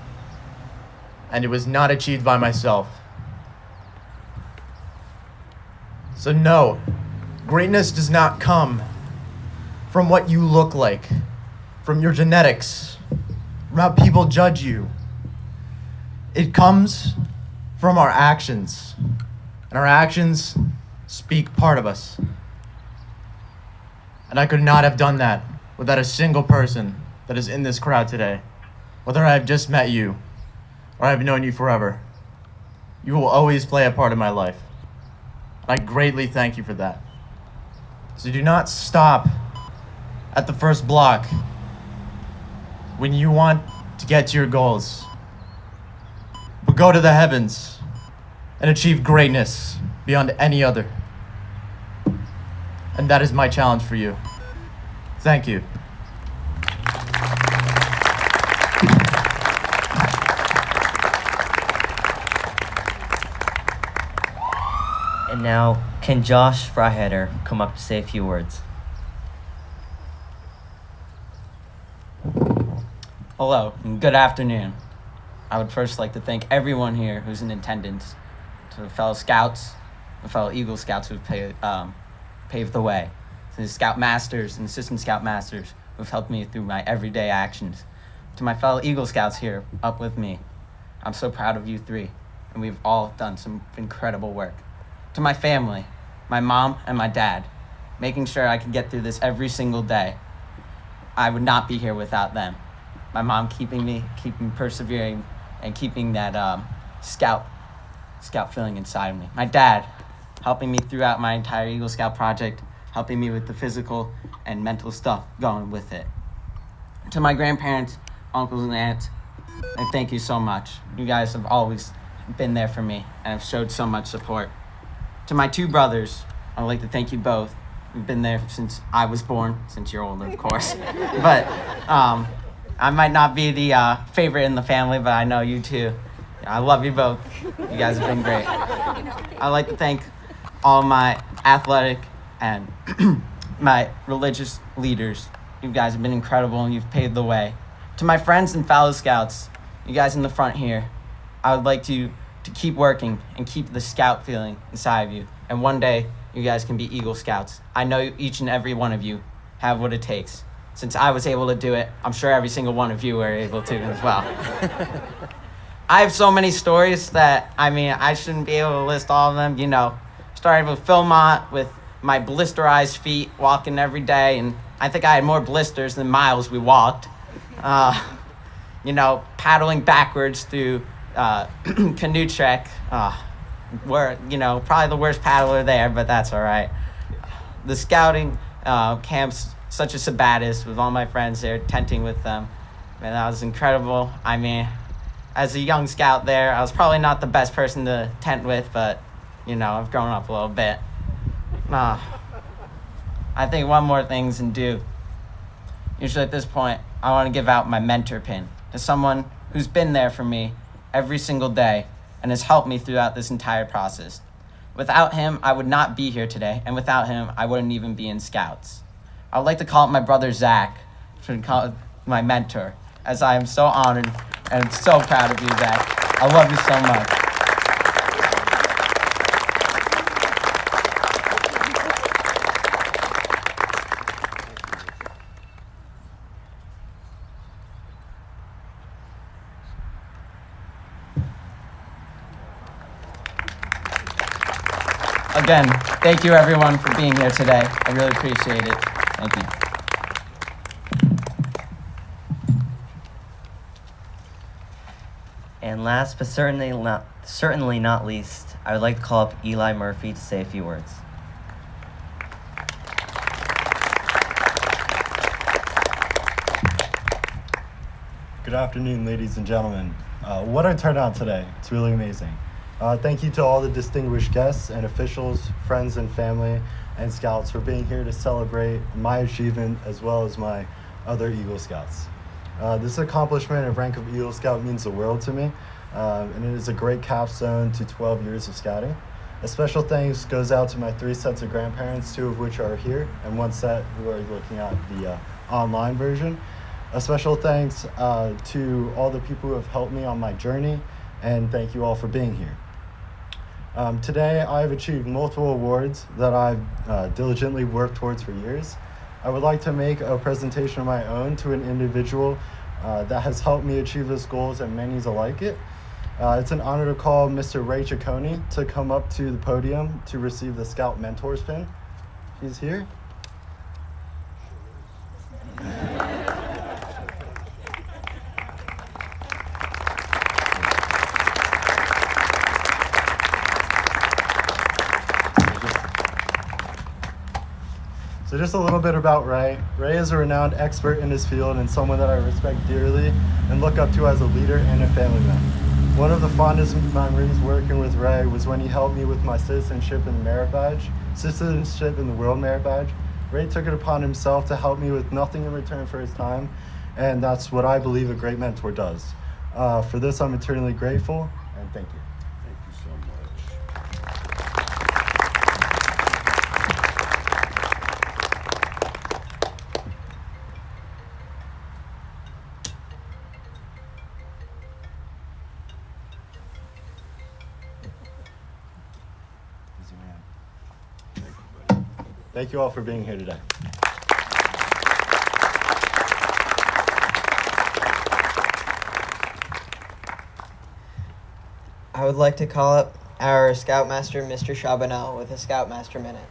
and it was not achieved by myself. So no, greatness does not come from what you look like, from your genetics, from how people judge you. It comes from our actions, and our actions speak part of us. And I could not have done that without a single person that is in this crowd today, whether I have just met you or I have known you forever. You will always play a part in my life. I greatly thank you for that. So do not stop at the first block when you want to get to your goals, but go to the heavens and achieve greatness beyond any other. And that is my challenge for you. Thank you. And now, can Josh Freiheader come up to say a few words? Hello, and good afternoon. I would first like to thank everyone here who's in attendance, to the fellow Scouts, the fellow Eagle Scouts who've paved the way, to the Scout Masters and Assistant Scout Masters who've helped me through my everyday actions, to my fellow Eagle Scouts here up with me. I'm so proud of you three, and we've all done some incredible work. To my family, my mom and my dad, making sure I can get through this every single day. I would not be here without them. My mom keeping persevering, and keeping that scout feeling inside of me. My dad helping me throughout my entire Eagle Scout project, helping me with the physical and mental stuff going with it. To my grandparents, uncles, and aunts, I thank you so much. You guys have always been there for me and have showed so much support. To my two brothers, I would like to thank you both. You've been there since I was born, since you're older, of course. But I might not be the favorite in the family, but I know you two. I love you both. You guys have been great. I'd like to thank all my athletic and my religious leaders. You guys have been incredible and you've paved the way. To my friends and fellow Scouts, you guys in the front here, I would like to keep working and keep the Scout feeling inside of you. And one day, you guys can be Eagle Scouts. I know each and every one of you have what it takes. Since I was able to do it, I'm sure every single one of you are able to as well. I have so many stories that, I shouldn't be able to list all of them. You know, started with Philmont with my blisterized feet, walking every day, and I think I had more blisters than miles we walked. Paddling backwards through Canoe Trek. Probably the worst paddler there, but that's all right. The scouting camps, such as Sabatis, with all my friends there, tenting with them. Man, that was incredible. As a young scout there, I was probably not the best person to tent with, but, I've grown up a little bit. I think one more thing's in due. Usually at this point, I want to give out my mentor pin to someone who's been there for me every single day and has helped me throughout this entire process. Without him, I would not be here today, and without him, I wouldn't even be in Scouts. I would like to call up my brother Zach, to call my mentor, as I am so honored and so proud of you, Zach. I love you so much. Again, thank you everyone for being here today. I really appreciate it. Thank you. And last but certainly not least, I would like to call up Eli Murphy to say a few words. Good afternoon, ladies and gentlemen. What a turnout today. It's really amazing. Thank you to all the distinguished guests and officials, friends and family, and Scouts for being here to celebrate my achievement as well as my other Eagle Scouts. This accomplishment of rank of Eagle Scout means the world to me, and it is a great capstone to 12 years of scouting. A special thanks goes out to my 3 sets of grandparents, 2 of which are here, and 1 set who are looking at the online version. A special thanks to all the people who have helped me on my journey, and thank you all for being here. Today, I've achieved multiple awards that I've diligently worked towards for years. I would like to make a presentation of my own to an individual that has helped me achieve those goals, and many's alike it. It's an honor to call Mr. Ray Ciccone to come up to the podium to receive the Scout Mentors Pin. He's here. So just a little bit about Ray. Ray is a renowned expert in his field and someone that I respect dearly and look up to as a leader and a family man. One of the fondest memories working with Ray was when he helped me with my citizenship in the merit badge, citizenship in the World Merit Badge. Ray took it upon himself to help me with nothing in return for his time, and that's what I believe a great mentor does. For this, I'm eternally grateful, and thank you. Thank you so much. Easy man. Thank you all for being here today. I would like to call up our Scoutmaster, Mr. Chabanel, with a Scoutmaster Minute.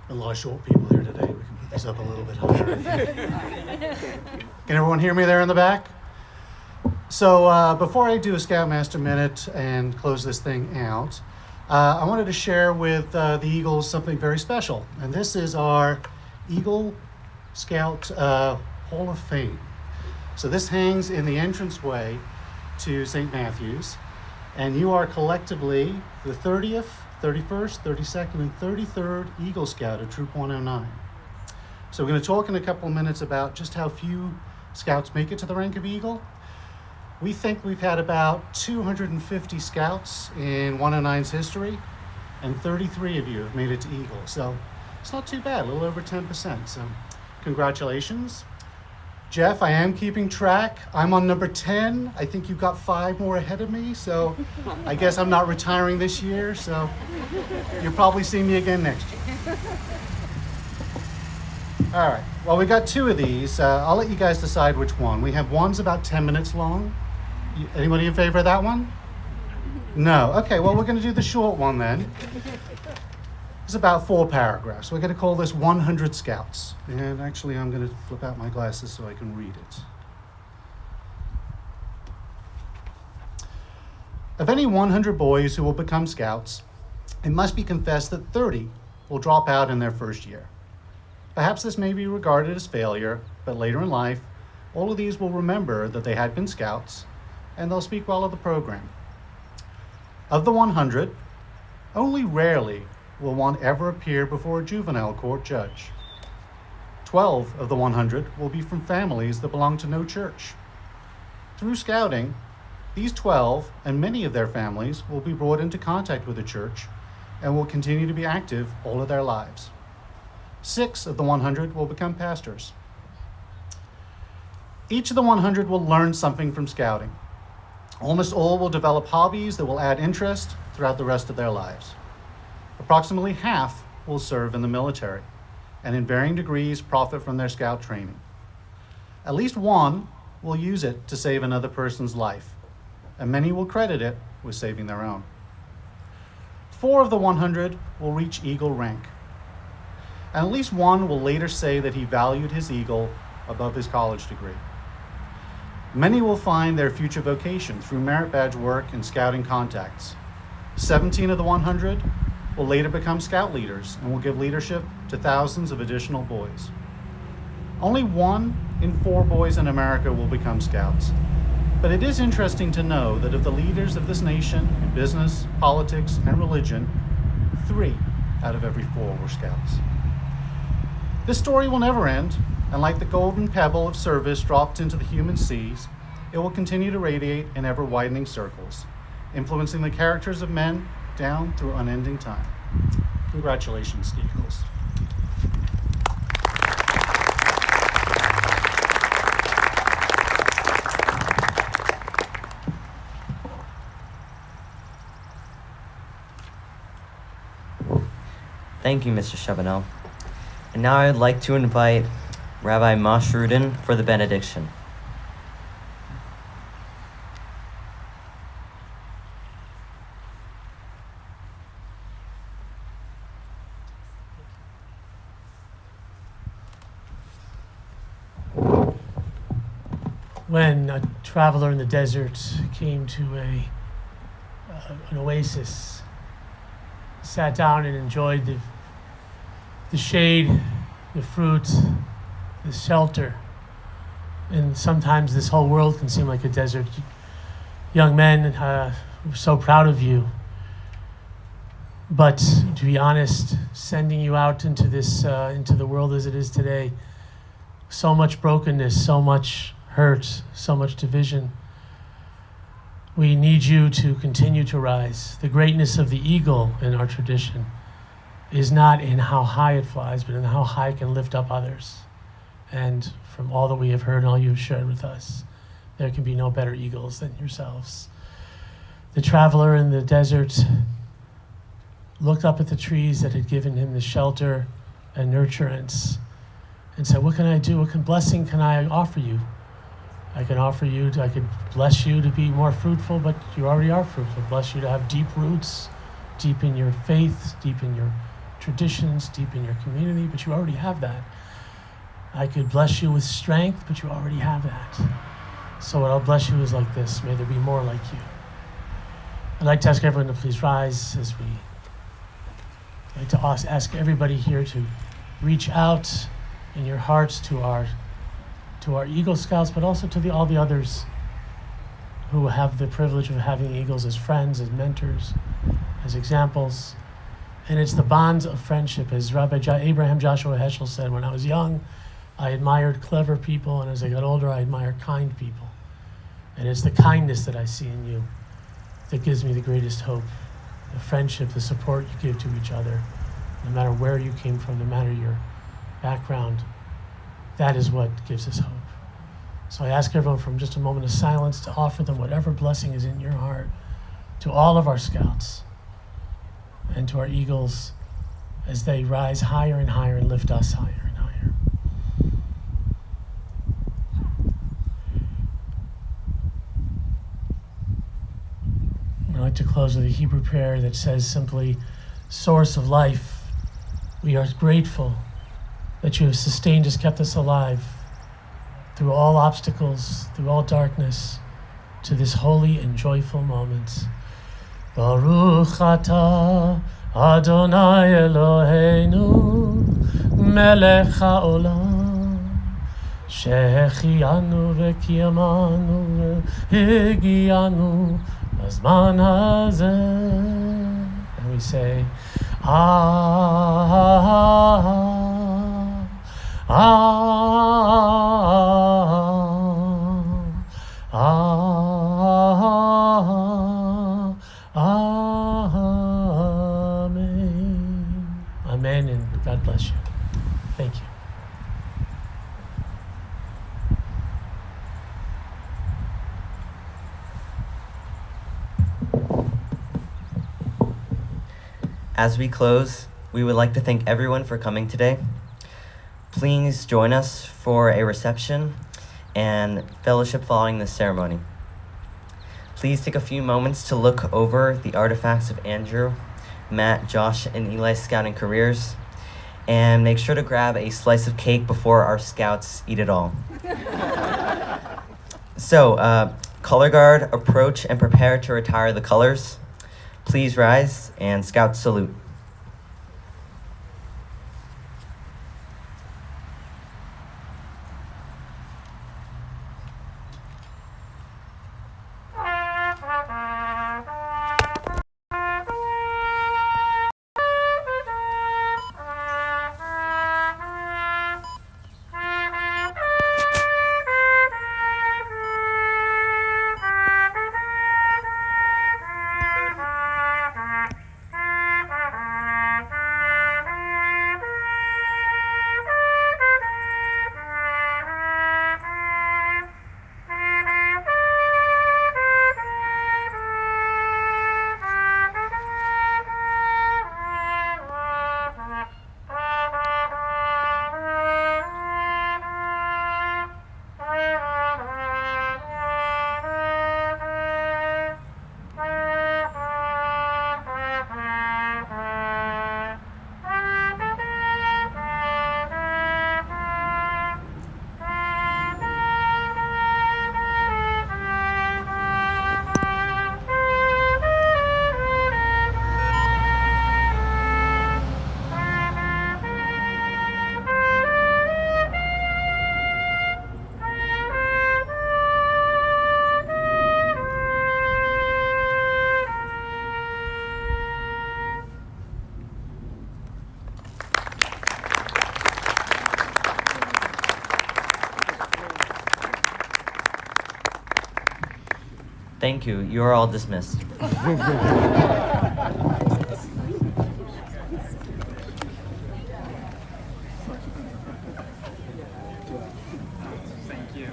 A lot of short people here today. We can put this up a little bit higher. Can everyone hear me there in the back? So before I do a Scoutmaster Minute and close this thing out, I wanted to share with the Eagles something very special. And this is our Eagle Scout Hall of Fame. So this hangs in the entranceway to St. Matthew's. And you are collectively the 30th, 31st, 32nd, and 33rd Eagle Scout of Troop 109. So we're going to talk in a couple of minutes about just how few Scouts make it to the rank of Eagle. We think we've had about 250 Scouts in 109's history, and 33 of you have made it to Eagle. So it's not too bad, a little over 10%. So congratulations. Jeff, I am keeping track. I'm on number 10. I think you've got 5 more ahead of me, so I guess I'm not retiring this year, so you'll probably see me again next year. All right, well, we got 2 of these. I'll let you guys decide which one. We have one's about 10 minutes long. Anybody in favor of that one? No. Okay, well, we're going to do the short one then. It's about 4 paragraphs. We're going to call this 100 Scouts. And actually, I'm going to flip out my glasses so I can read it. Of any 100 boys who will become Scouts, it must be confessed that 30 will drop out in their first year. Perhaps this may be regarded as failure, but later in life, all of these will remember that they had been Scouts, and they'll speak well of the program. Of the 100, only rarely will one ever appear before a juvenile court judge. 12 of the 100 will be from families that belong to no church. Through Scouting, these 12 and many of their families will be brought into contact with the church and will continue to be active all of their lives. 6 of the 100 will become pastors. Each of the 100 will learn something from Scouting. Almost all will develop hobbies that will add interest throughout the rest of their lives. Approximately half will serve in the military and in varying degrees profit from their Scout training. At least one will use it to save another person's life, and many will credit it with saving their own. 4 of the 100 will reach Eagle rank, and at least one will later say that he valued his Eagle above his college degree. Many will find their future vocation through merit badge work and Scouting contacts. 17 of the 100 will later become Scout leaders and will give leadership to thousands of additional boys. Only 1 in 4 boys in America will become Scouts. But it is interesting to know that of the leaders of this nation in business, politics, and religion, 3 out of every 4 were Scouts. This story will never end, and like the golden pebble of service dropped into the human seas, it will continue to radiate in ever-widening circles, influencing the characters of men down through unending time. Congratulations, Eagles. Thank you, Mr. Chabanel. And now I'd like to invite Rabbi Moshe Rudin for the benediction. when a traveler in the desert came to an oasis, sat down and enjoyed the shade, the fruit, the shelter. And sometimes this whole world can seem like a desert. Young men, we're so proud of you. But to be honest, sending you out into into the world as it is today, so much brokenness, so much hurt, so much division. We need you to continue to rise. The greatness of the eagle in our tradition is not in how high it flies, but in how high it can lift up others. And from all that we have heard and all you have shared with us, there can be no better eagles than yourselves. The traveler in the desert looked up at the trees that had given him the shelter and nurturance and said, what can I do? What blessing can I offer you? I could bless you to be more fruitful, but you already are fruitful. Bless you to have deep roots, deep in your faith, deep in your traditions, deep in your community, but you already have that. I could bless you with strength, but you already have that. So what I'll bless you is like this. May there be more like you. I'd like to ask everyone to please rise as I'd like to ask everybody here to reach out in your hearts to our Eagle Scouts, but also to all the others who have the privilege of having Eagles as friends, as mentors, as examples. And it's the bonds of friendship. As Rabbi Abraham Joshua Heschel said, when I was young, I admired clever people, and as I got older, I admire kind people. And it's the kindness that I see in you that gives me the greatest hope. The friendship, the support you give to each other, no matter where you came from, no matter your background, that is what gives us hope. So I ask everyone from just a moment of silence to offer them whatever blessing is in your heart to all of our Scouts and to our Eagles as they rise higher and higher and lift us higher and higher. I'd like to close with a Hebrew prayer that says simply, Source of life, we are grateful that you have sustained us, kept us alive through all obstacles, through all darkness, to this holy and joyful moment. Baruch atah Adonai Eloheinu melech haolam שהחיינו וקיימנו והגיענו בזמן הזה. And we say, Amen. Amen, and God bless you. Thank you. As we close, we would like to thank everyone for coming today. Please join us for a reception and fellowship following this ceremony. Please take a few moments to look over the artifacts of Andrew, Matt, Josh, and Eli's scouting careers, and make sure to grab a slice of cake before our Scouts eat it all. So, color guard, approach and prepare to retire the colors. Please rise and Scout salute. Thank you. You are all dismissed. Thank you.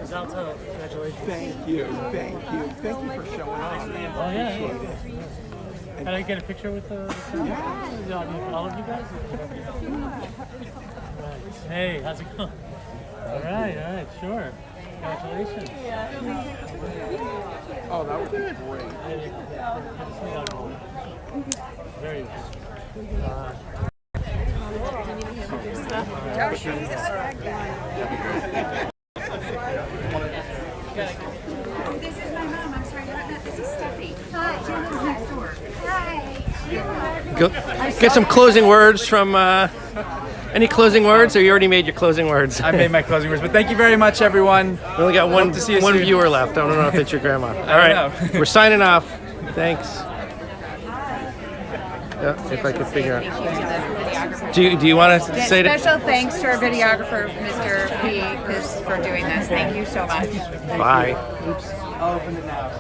Zalto, congratulations. Thank you. Thank you. Thank you for showing up. Oh, yeah. Can I get a picture with the all of you guys? Right. Hey, how's it going? All right, sure. Congratulations. Oh, that would be great. Very good. This is my mom. I'm sorry, this is Steffi. Hi. She lives next door. Hi. Go, get some closing words from. Any closing words, or you already made your closing words? I made my closing words, but thank you very much, everyone. We only got one Hope to see you one soon. viewer left. I don't know if it's your grandma. All I right, don't know. we're signing off. Thanks. Yeah, if I could figure out. Do you want to say that? Special thanks to our videographer, Mr. P, for doing this. Thank you so much. Bye. I'll open it now.